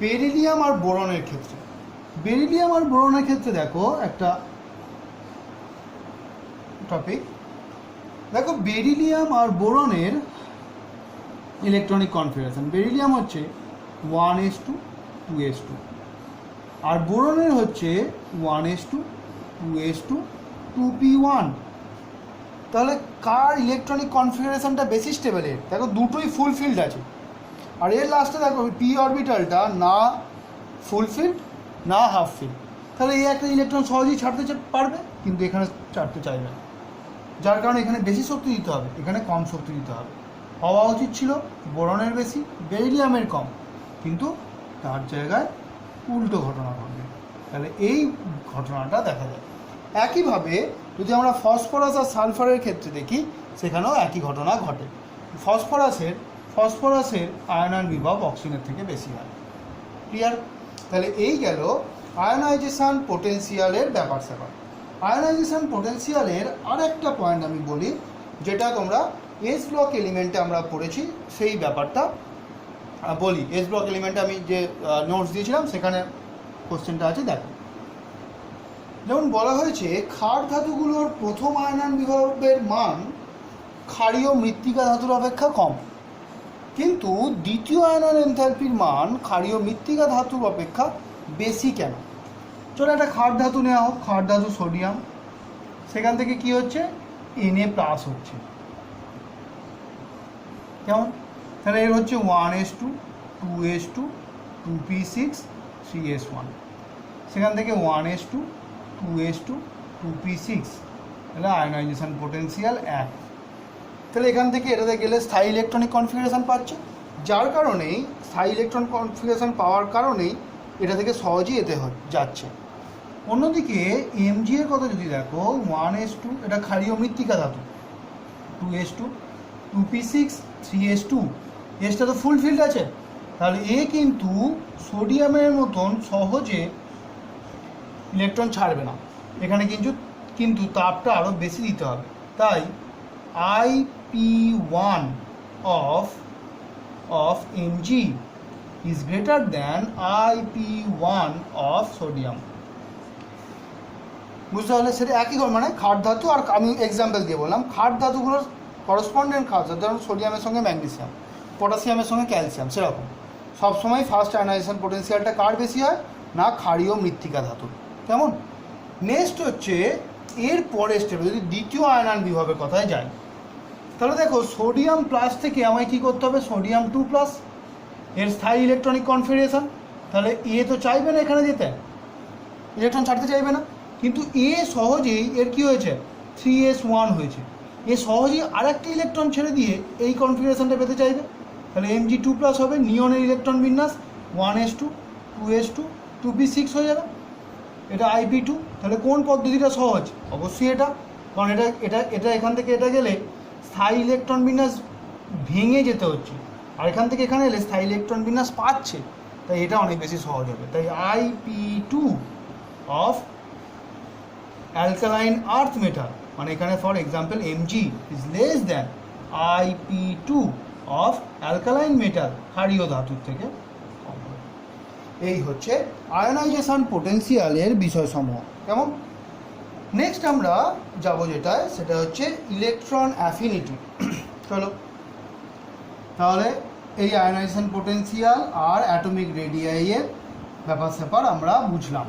বেরিলিয়াম আর বোরনের ক্ষেত্রে। বেরিলিয়াম আর বোরনের ক্ষেত্রে দেখো একটা টপিক, দেখো বেরিলিয়াম আর বোরনের ইলেকট্রনিক কনফিগারেশন। বেরিলিয়াম হচ্ছে 1s2 2s2 আর বোরনের হচ্ছে 1s2 2s2 2p1। তাহলে কার ইলেকট্রনিক কনফিগারেশনটা বেশি স্টেবলের? দেখো দুটোই ফুল ফিল্ড আছে, আর এর লাস্টে দেখো পি অরবিটালটা না ফুল ফিল্ড না হাফ ফিল্ড। তাহলে এই একটা ইলেকট্রন সহজেই ছাড়তে পারবে, কিন্তু এখানে ছাড়তে চাইবে না, যার কারণে এখানে বেশি শক্তি দিতে হবে, এখানে কম শক্তি দিতে হবে। হওয়া উচিত ছিল বোরনের বেশি বেরিলিয়ামের কম, কিন্তু তার জায়গায় উল্টো ঘটনা ঘটবে। তাহলে এই ঘটনাটা দেখা যায়। একইভাবে যদি আমরা ফসফরাস আর সালফারের ক্ষেত্রে দেখি, সেখানেও একই ঘটনা ঘটে। ফসফরাসের আয়নায়ন বিভব অক্সিজেনের থেকে বেশি হয়। ক্লিয়ার? তাহলে এই গেল আয়নাইজেশন পোটেনশিয়ালের ব্যাপার স্যাপার। আয়নাইজেশন পোটেনশিয়ালের আর একটা পয়েন্ট আমি বলি, যেটা তোমরা এস ব্লক এলিমেন্টে আমরা পড়েছি, সেই ব্যাপারটা বলি। এস ব্লক এলিমেন্টে আমি যে নোটস দিয়েছিলাম সেখানে কোশ্চেনটা আছে, দেখো। যেমন বলা হয়েছে ক্ষার ধাতুগুলোর প্রথম আয়নায়ন বিভবের মান ক্ষারীয় মৃত্তিকা ধাতুর অপেক্ষা কম, কিন্তু দ্বিতীয় আয়নায়ন এনথালপির মান ক্ষারীয় মৃত্তিকা ধাতুর অপেক্ষা বেশি কেন? চলো একটা ক্ষার ধাতু নেওয়া হোক, ক্ষার ধাতু সোডিয়াম, সেখান থেকে কি হচ্ছে, Na+ হচ্ছে। কেমন? তাহলে এর হচ্ছে 1s2 2s2 2p6 3s1, সেখান থেকে 1s2 2s2 2p6, তাহলে আয়নাইজেশন পোটেনশিয়াল 1। তাহলে এখান থেকে এটাতে গেলে স্থায়ী ইলেকট্রনিক কনফিগারেশন পাচ্ছে, যার কারণেই স্থায়ী ইলেকট্রন কনফিগারেশন পাওয়ার কারণেই এটা থেকে সহজেই এতে যাচ্ছে। অন্যদিকে Mg এর কথা যদি দেখো, 1s2 এটা ক্ষারীয় মৃত্তিকা ধাতু, 2s2 2p6 3s2, এসটা তো ফুল ফিল্ড আছে, তাহলে এ কিন্তু সোডিয়ামের মতন সহজে ইলেকট্রন ছাড়বে না, এখানে কিন্তু তাপটা আরও বেশি দিতে হবে। তাই IP1 of Mg is greater than IP1 of sodium। বুঝতে পারলে? সেটা একই মানে ক্ষার ধাতু, আর আমি এক্সাম্পল দিয়ে বললাম ক্ষার ধাতুগুলোর করসপন্ডেন্ট ক্ষার ধাতু, যেমন সোডিয়ামের সঙ্গে ম্যাগনেসিয়াম, পটাশিয়ামের সঙ্গে ক্যালসিয়াম, সেরকম সবসময় ফার্স্ট আয়নাইজেশন পোটেনশিয়ালটা কার বেশি হয় না ক্ষারীয় মৃত্তিকা ধাতুর। কেমন? নেক্সট হচ্ছে এর পরের স্টেপে যদি দ্বিতীয় আয়নায়ন বিভবের কথায় যাই, তাহলে দেখো সোডিয়াম প্লাস থেকে আমায় কী করতে হবে, সোডিয়াম 2+, এর স্থায়ী ইলেকট্রনিক কনফিগারেশন। তাহলে এ তো চাইবে না এখানে যেতে, ইলেকট্রন ছাড়তে চাইবে না, কিন্তু এ সহজেই এর কী হয়েছে 3s1 হয়েছে, এ সহজেই আরেকটি ইলেকট্রন ছেড়ে দিয়ে এই কনফিগারেশনটা পেতে চাইবে। তাহলে Mg2+ হবে, নিয়নের ইলেকট্রন বিন্যাস 1s2 2s2 2p6 হয়ে যাবে, এটা IP2। তাহলে কোন পদ্ধতিটা সহজ? অবশ্যই এটা, কারণ এটা এখান থেকে এটা গেলে স্থায়ী ইলেকট্রন বিন্যাস ভেঙে যেতে হচ্ছে, আর এখান থেকে এখানে এলে স্থায়ী ইলেকট্রন বিন্যাস পাচ্ছে, তাই এটা অনেক বেশি সহজ হবে। তাই IP2 of alkaline earth metal, মানে এখানে for example Mg is less than IP2 of alkaline metal, ক্ষারীয় ধাতুর থেকে কম হবে। এই হচ্ছে আয়নাইজেশন পোটেনশিয়ালের বিষয়সমূহ। কেমন? নেক্সট আমরা যাব যেটায়, সেটা হচ্ছে ইলেকট্রন অ্যাফিনিটি। চলো তাহলে এই আয়নাইজেশন পোটেনশিয়াল আর অ্যাটমিক রেডিয়াইয়ের ব্যাপার স্যাপার আমরা বুঝলাম।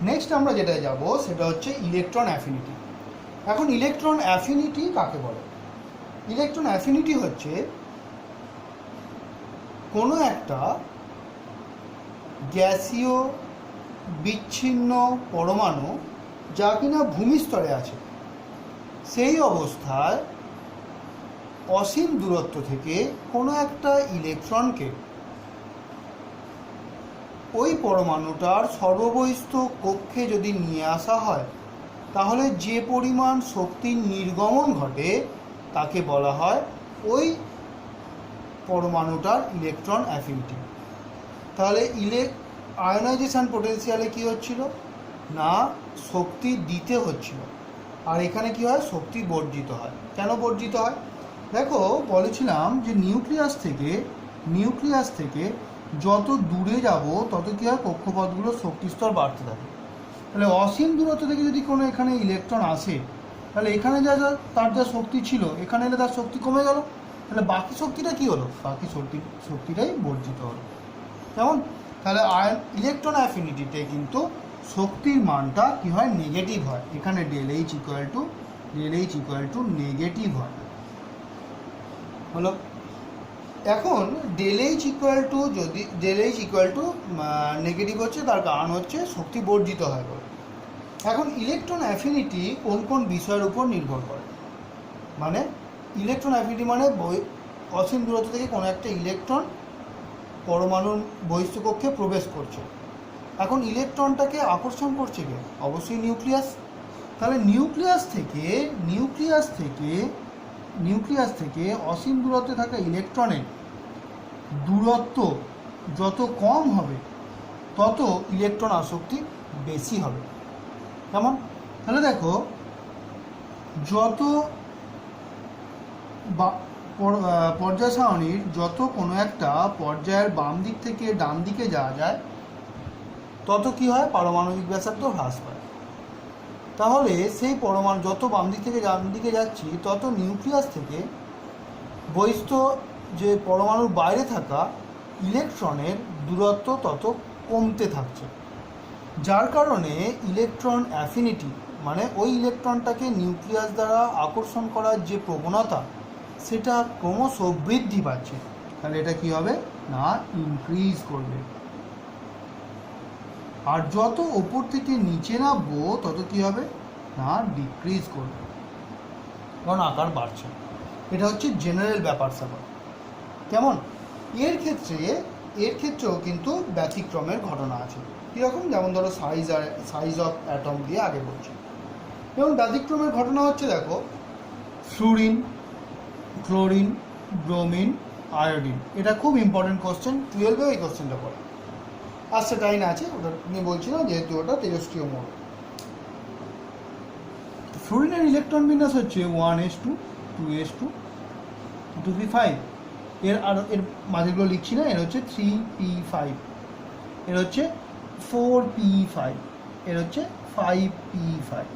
নেক্সট আমরা যেটায় যাব সেটা হচ্ছে ইলেকট্রন অ্যাফিনিটি। এখন ইলেকট্রন অ্যাফিনিটি কাকে বলে? ইলেকট্রন অ্যাফিনিটি হচ্ছে কোনো একটা গ্যাসীয় বিচ্ছিন্ন পরমাণু যা কিনা ভূমিস্তরে আছে, সেই অবস্থায় অসীম দূরত্ব থেকে কোনো একটা ইলেকট্রনকে ওই পরমাণুটার সর্ববহিস্থ কক্ষে যদি নিয়ে আসা হয়, তাহলে যে পরিমাণ শক্তির নির্গমন ঘটে তাকে বলা হয় ওই পরমাণুটার ইলেকট্রন অ্যাফিনিটি। তাহলে আয়নাইজেশন পোটেনশিয়ালে কী হচ্ছিল না, শক্তি দিতে হচ্ছিল, আর এখানে কি হয়, শক্তি বর্জিত হয়। কেন বর্জিত হয়? দেখো বলেছিলাম যে নিউক্লিয়াস থেকে যত দূরে যাব তত কী হয়, কক্ষপথগুলোর শক্তিস্তর বাড়তে থাকে। তাহলে অসীম দূরত্ব থেকে যদি কোনো এখানে ইলেকট্রন আসে, তাহলে এখানে তার যা শক্তি ছিল এখানে এলে তার শক্তি কমে গেল, তাহলে বাকি শক্তিটা কী হলো, বাকি শক্তিটাই বর্জিত হলো। কেমন? তাহলে ইলেকট্রন অ্যাফিনিটিতে কিন্তু শক্তির মানটা কী হয়, নেগেটিভ হয়। এখানে del H equal to negative হয়, হলো। এখন del H equal to negative হচ্ছে, তার কারণ হচ্ছে শক্তি বর্জিত হয় বলে। এখন ইলেকট্রন অ্যাফিনিটি কোন কোন বিষয়ের উপর নির্ভর করে, মানে ইলেকট্রন অ্যাফিনিটি মানে অসীম দূরত্ব থেকে কোনো একটা ইলেকট্রন পরমাণুর বহিস্থ কক্ষে প্রবেশ করছে। এখন ইলেকট্রনটাকে আকর্ষণ করছে কে? অবশ্যই নিউক্লিয়াস। তাহলে নিউক্লিয়াস থেকে অসীম দূরত্বে থাকা ইলেকট্রনের দূরত্ব যত কম হবে তত ইলেকট্রন আসক্তি বেশি হবে। কেমন? তাহলে দেখো, যত পর্যায় সারণীর যত কোনো একটা পর্যায়ের বাম দিক থেকে ডান দিকে যাওয়া যায় তত কি হয়, পারমাণবিক ব্যাসার্ধ হ্রাস পায়। তাহলে সেই পরমাণু যত বাম দিক থেকে ডান দিকে যাচ্ছি তত নিউক্লিয়াস থেকে বহিস্থ যে পরমাণুর বাইরে থাকা ইলেকট্রনের দূরত্ব তত কমতে থাকছে, যার কারণে ইলেকট্রন অ্যাফিনিটি মানে ওই ইলেকট্রনটাকে নিউক্লিয়াস দ্বারা আকর্ষণ করার যে প্রবণতা সেটা ক্রমশ বৃদ্ধি পাচ্ছে। তাহলে এটা কি হবে না, ইনক্রিজ করবে। আর যত ওপর থেকে নিচে নামবো তত কি হবে না, ডিক্রিজ করবে, কারণ আকার বাড়ছে। এটা হচ্ছে জেনারেল ব্যাপার স্যাপার। কেমন? এর ক্ষেত্রেও কিন্তু ব্যতিক্রমের ঘটনা আছে। কীরকম? যেমন ধরো সাইজ অফ অ্যাটম দিয়ে আগে বলছি। যেমন ব্যতিক্রমের ঘটনা হচ্ছে, দেখো, ফ্লুরিন, ক্লোরিন, ব্রোমিন, আয়োডিন। এটা খুব ইম্পর্টেন্ট কোশ্চেন, 12-এও এই কোশ্চেনটা পড়ে। আর্সেটাইন আছে, ওটা নিয়ে বলছি না, যেহেতু ওটা তেজস্ক্রিয় মৌল। ফ্লুরিনের ইলেকট্রন বিন্যাস হচ্ছে 1s2 2s2 2p5। এর মাঝেগুলো লিখছি না, এর হচ্ছে 3p5, এর হচ্ছে 4p5, এর হচ্ছে 5p5।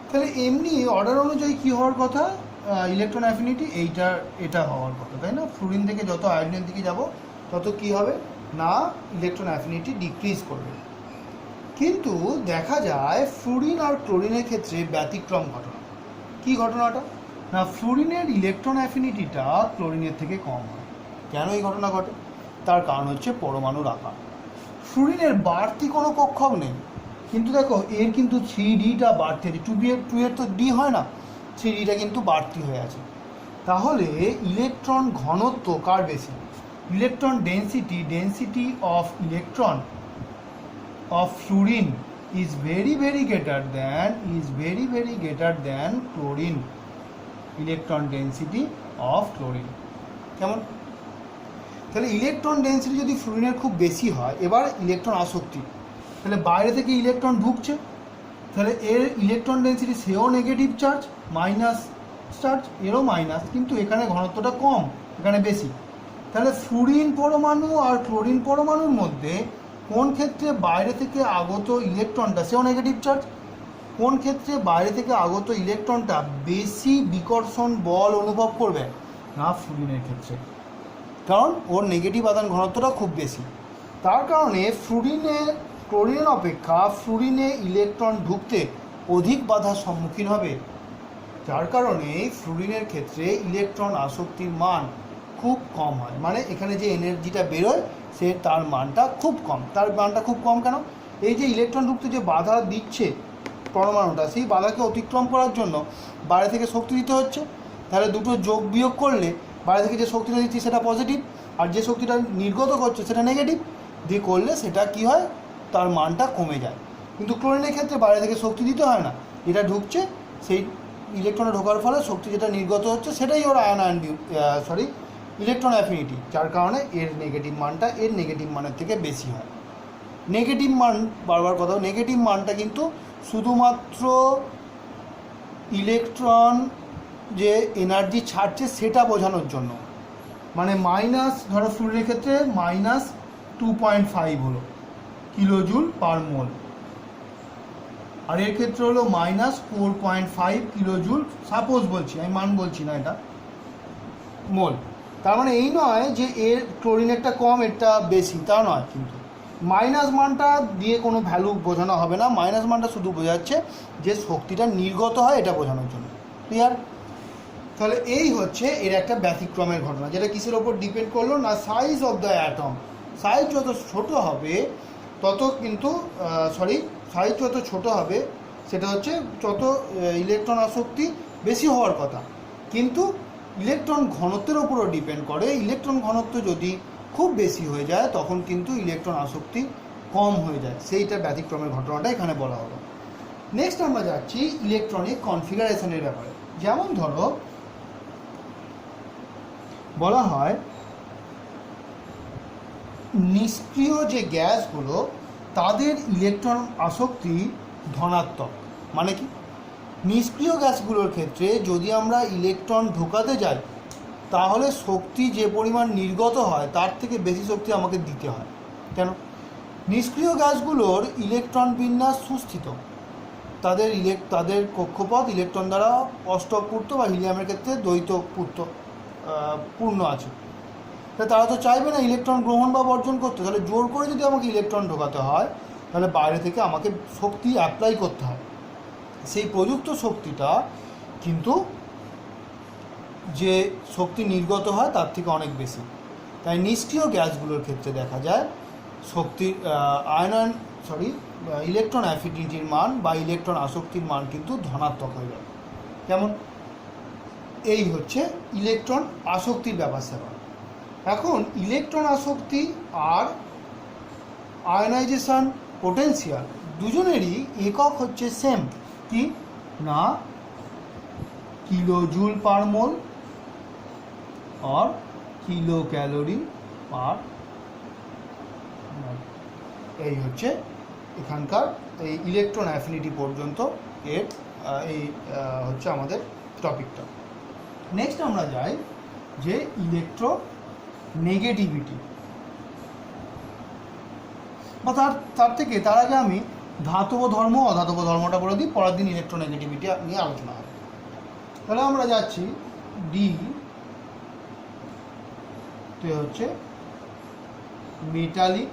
তাহলে এমনি অর্ডার অনুযায়ী কী হওয়ার কথা, ইলেকট্রন অ্যাফিনিটি এটা হওয়ার কথা, তাই না? ফ্লুরিন থেকে যত আয়োডিনের দিকে যাব তত কী হবে না, ইলেকট্রন অ্যাফিনিটি ডিক্রিজ করবে। কিন্তু দেখা যায় ফ্লুরিন আর ক্লোরিনের ক্ষেত্রে ব্যতিক্রম ঘটনা। কী ঘটনাটা না, ফ্লুরিনের ইলেকট্রন অ্যাফিনিটিটা ক্লোরিনের থেকে কম হয়। কেন এই ঘটনা ঘটে? তার কারণ হচ্ছে পরমাণুর আকার। ফ্লুরিনের বাড়তি কোনো কক্ষক নেই, কিন্তু দেখো এর কিন্তু 3Dটা বাড়তি আছে। 2 এর তো ডি হয় না, 3Dটা কিন্তু বাড়তি হয়ে আছে। তাহলে ইলেকট্রন ঘনত্ব কার বেশি? Electron density of electron of fluorine is very greater than chlorine electron density of chlorine। কেমন? তাহলে ইলেকট্রন ডেন্সিটি যদি ফ্লুরিনের খুব বেশি হয়, এবার ইলেকট্রন আসক্তি, তাহলে বাইরে থেকে ইলেকট্রন ঢুকছে, তাহলে এর ইলেকট্রন ডেন্সিটি সেও নেগেটিভ চার্জ, মাইনাস চার্জ, এরও মাইনাস, কিন্তু এখানে ঘনত্বটা কম, এখানে বেশি। তাহলে ফ্লুরিন পরমাণু আর ক্লোরিন পরমাণুর মধ্যে কোন ক্ষেত্রে বাইরে থেকে আগত ইলেকট্রনটা সেও নেগেটিভ চার্জ, কোন ক্ষেত্রে বাইরে থেকে আগত ইলেকট্রনটা বেশি বিকর্ষণ বল অনুভব করবে না, ফ্লুরিনের ক্ষেত্রে, কারণ ওর নেগেটিভ আদান ঘনত্বটা খুব বেশি। তার কারণে ক্লোরিনের অপেক্ষা ফ্লুরিনে ইলেকট্রন ঢুকতে অধিক বাধার সম্মুখীন হবে, যার কারণে ফ্লুরিনের ক্ষেত্রে ইলেকট্রন আসক্তির মান খুব কম হয়। মানে এখানে যে এনার্জিটা বেরোয় তার মানটা খুব কম। তার মানটা খুব কম কেন? এই যে ইলেকট্রন ঢুকতে যে বাধা দিচ্ছে পরমাণুটা, সেই বাধাকে অতিক্রম করার জন্য বাইরে থেকে শক্তি দিতে হচ্ছে। তাহলে দুটো যোগ বিয়োগ করলে বাইরে থেকে যে শক্তিটা দিচ্ছি সেটা পজিটিভ, আর যে শক্তিটা নির্গত করছে সেটা নেগেটিভ, দিয়ে করলে সেটা কি হয়, তার মানটা কমে যায়। কিন্তু ক্লোরিনের ক্ষেত্রে বাইরে থেকে শক্তি দিতে হয় না, এটা ঢুকছে, সেই ইলেকট্রনে ঢোকার ফলে শক্তি যেটা নির্গত হচ্ছে সেটাই ওর ইলেকট্রন অ্যাফিনিটি, যার কারণে এর নেগেটিভ মানটা এর নেগেটিভ মানের থেকে বেশি হয়। নেগেটিভ মান, বারবার কথা, নেগেটিভ মানটা কিন্তু শুধুমাত্র ইলেকট্রন যে এনার্জি ছাড়ছে সেটা বোঝানোর জন্য, মানে মাইনাস, ধরো ফ্লুরিনের ক্ষেত্রে -2.5 হলো কিলোজুল পার মোল, আর এর ক্ষেত্রে হলো -4.5 কিলোজুল, সাপোজ বলছি, আমি মান বলছি না, এটা মোল। তার মানে এই নয় যে এর ক্লোরিনেরটা কম এরটা বেশি, তা নয়, কিন্তু মাইনাস মানটা দিয়ে কোনো ভ্যালু বোঝানো হবে না, মাইনাস মানটা শুধু বোঝাচ্ছে যে শক্তিটা নির্গত হয় এটা বোঝানোর জন্য। ক্লিয়ার? তাহলে এই হচ্ছে এর একটা ব্যতিক্রমের ঘটনা, যেটা কিসের ওপর ডিপেন্ড করলো না, size of the atom. Size যত ছোট হবে তত কিন্তু সাইজ যত ছোট হবে সেটা হচ্ছে যত ইলেকট্রন আসক্তি বেশি হওয়ার কথা, কিন্তু ইলেকট্রন ঘনত্বের ওপরও ডিপেন্ড করে। ইলেকট্রন ঘনত্ব যদি খুব বেশি হয়ে যায় তখন কিন্তু ইলেকট্রন আসক্তি কম হয়ে যায়, সেইটা ব্যতিক্রমের ঘটনাটা এখানে বলা হলো। নেক্সট আমরা যাচ্ছি ইলেকট্রনিক কনফিগারেশনের ব্যাপারে। যেমন ধরো বলা হয় নিষ্ক্রিয় যে গ্যাসগুলো তাদের ইলেকট্রন আসক্তি ধনাত্মক। মানে কি, নিষ্ক্রিয় গ্যাসগুলোর ক্ষেত্রে যদি আমরা ইলেকট্রন ঢোকাতে যাই তাহলে শক্তি যে পরিমাণ নির্গত হয় তার থেকে বেশি শক্তি আমাকে দিতে হয়। কেন? নিষ্ক্রিয় গ্যাসগুলোর ইলেকট্রন বিন্যাস সুস্থিত, তাদের কক্ষপথ ইলেকট্রন দ্বারা অষ্টকপূর্ত বা হিলিয়ামের ক্ষেত্রে পূর্ণ আছে। তারা তো চাইবে না ইলেকট্রন গ্রহণ বা বর্জন করতে, তাহলে জোর করে যদি আমাকে ইলেকট্রন ঢোকাতে হয় তাহলে বাইরে থেকে আমাকে শক্তি অ্যাপ্লাই করতে হয়, সেই প্রযুক্ত শক্তিটা কিন্তু যে শক্তি নির্গত হয় তার থেকে অনেক বেশি। তাই নিষ্ক্রিয় গ্যাসগুলোর ক্ষেত্রে দেখা যায় শক্তির ইলেকট্রন অ্যাফিনিটির মান বা ইলেকট্রন আসক্তির মান কিন্তু ধনাত্মক হয়ে যাবে। যেমন এই হচ্ছে ইলেকট্রন আসক্তির ব্যাপার স্যাপার। এখন ইলেকট্রন আসক্তি আর আয়নাইজেশন পোটেনশিয়াল দুজনেরই একক হচ্ছে সেম, কি না কিলোজুল পার মোল আর কিলো ক্যালোরি পার মোল। এই হচ্ছে এখানকার এই ইলেকট্রন অ্যাফিনিটি পর্যন্ত এর হচ্ছে আমাদের টপিকটা। নেক্সট আমরা যাই যে ইলেকট্রো নেগেটিভিটি, বা তার আগে আমি ধাতব ধর্ম অধাতব ধর্মটা বলে দিই, পরের দিন ইলেকট্রোনেগেটিভিটি নিয়ে আলোচনা হবে। তাহলে আমরা যাচ্ছি ডি তে হচ্ছে metallic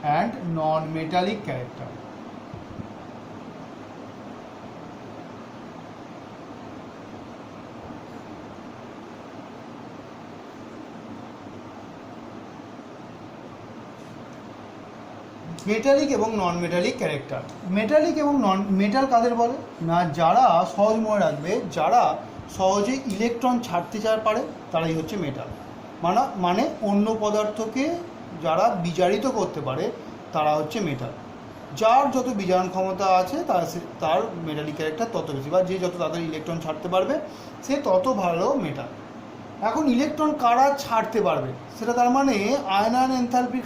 and non metallic character. Metallic এবং নন মেটালিক ক্যারেক্টার। মেটালিক এবং নন মেটাল কাদের বলে না, যারা সহজ মনে রাখবে, যারা সহজে ইলেকট্রন ছাড়তে পারে তারাই হচ্ছে মেটাল। মানে অন্য পদার্থকে যারা বিজারিত করতে পারে তারা হচ্ছে মেটাল। যার যত বিজারণ ক্ষমতা আছে তার মেটালিক ক্যারেক্টার তত বেশি, বা যে যত তাদের ইলেকট্রন ছাড়তে পারবে সে তত ভালো মেটাল। এখন ইলেকট্রন কারা ছাড়তে পারবে সেটা তার মানে আয়নায়ন এনথালপির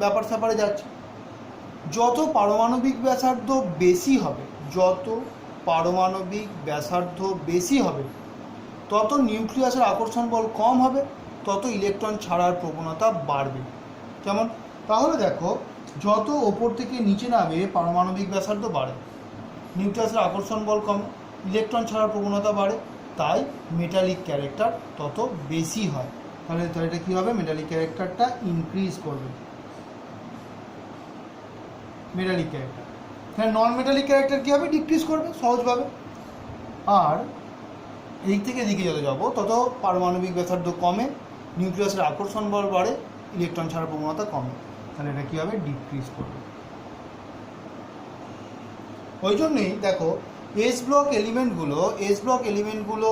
ব্যাপার স্যাপারে যাচ্ছে। যত পারমাণবিক ব্যাসার্ধ বেশি হবে তত নিউক্লিয়াসের আকর্ষণ বল কম হবে, তত ইলেকট্রন ছাড়ার প্রবণতা বাড়বে। যেমন তাহলে দেখো, যত ওপর থেকে নিচে নামে পারমাণবিক ব্যাসার্ধ বাড়ে, নিউক্লিয়াসের আকর্ষণ বল কমে, ইলেকট্রন ছাড়ার প্রবণতা বাড়ে, তাই মেটালিক ক্যারেক্টার তত বেশি হয়। তাহলে এটা কী হবে, মেটালিক ক্যারেক্টারটা ইনক্রিজ করবে মেটালিক ক্যারেক্টার। হ্যাঁ, নন মেটালিক ক্যারেক্টার কী হবে, ডিক্রিজ করবে সহজভাবে। আর এদিক থেকে এদিকে যত যাবো তত পারমাণবিক ব্যাসার্ধ কমে, নিউক্লিয়াসের আকর্ষণ বল বাড়ে, ইলেকট্রন ছাড়ার প্রবণতা কমে, তাহলে এটা কী হবে, ডিক্রিজ করবে। ওই জন্যই দেখো এস ব্লক এলিমেন্টগুলো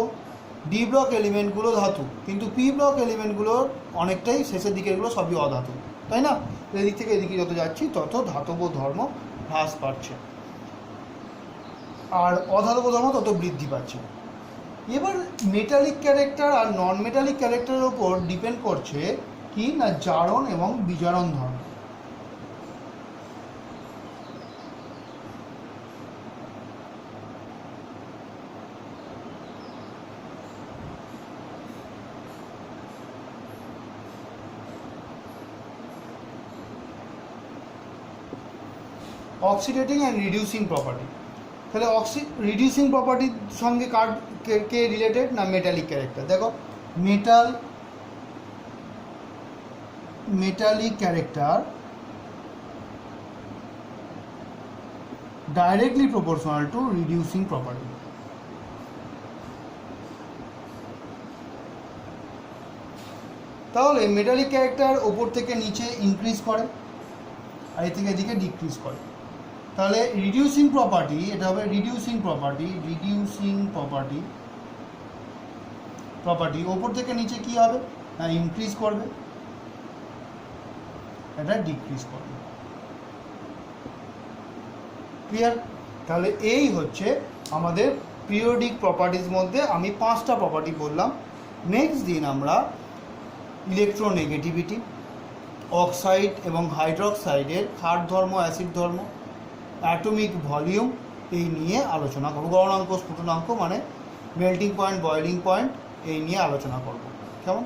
ডি ব্লক এলিমেন্টগুলো ধাতু, কিন্তু পি ব্লক এলিমেন্টগুলোর অনেকটাই শেষের দিকেরগুলো সবই অধাতু, তাই না? এদিক থেকে এদিকে যত যাচ্ছি তত ধাতব ধর্ম হ্রাস পাচ্ছে, আর অধাতব ধর্ম তত বৃদ্ধি পাচ্ছে। এবার মেটালিক ক্যারেক্টার আর নন মেটালিক ক্যারেক্টারের ওপর ডিপেন্ড করছে কি না জারণ এবং বিজারণ ধর্ম। অক্সিডেটিং অ্যান্ড রিডিউসিং প্রপার্টি, তাহলে রিডিউসিং প্রপার্টির সঙ্গে কে রিলেটেড না মেটালিক ক্যারেক্টার। দেখো metallic character directly proportional to reducing property. তাহলে মেটালিক ক্যারেক্টার ওপর থেকে নিচে ইনক্রিজ করে আর এর থেকে এদিকে ডিক্রিজ করে। তাহলে রিডিউসিং প্রপার্টি, এটা হবে রিডিউসিং প্রপার্টি ওপর থেকে নিচে কি হবে না ইনক্রিজ করবে, এটা ডিক্রিজ করবে। ক্লিয়ার? তাহলে এই হচ্ছে আমাদের পিরিয়ডিক প্রপার্টির মধ্যে আমি 5টা প্রপার্টি বললাম। নেক্সট দিন আমরা ইলেকট্রোনেগেটিভিটি, অক্সাইড এবং হাইড্রোক্সাইডের ক্ষার ধর্ম, অ্যাসিড ধর্ম, অ্যাটমিক ভলিউম এই নিয়ে আলোচনা করব। গলনাঙ্ক, স্ফুটনাঙ্ক মানে মেল্টিং পয়েন্ট, বয়েলিং পয়েন্ট এই নিয়ে আলোচনা করব। কেমন?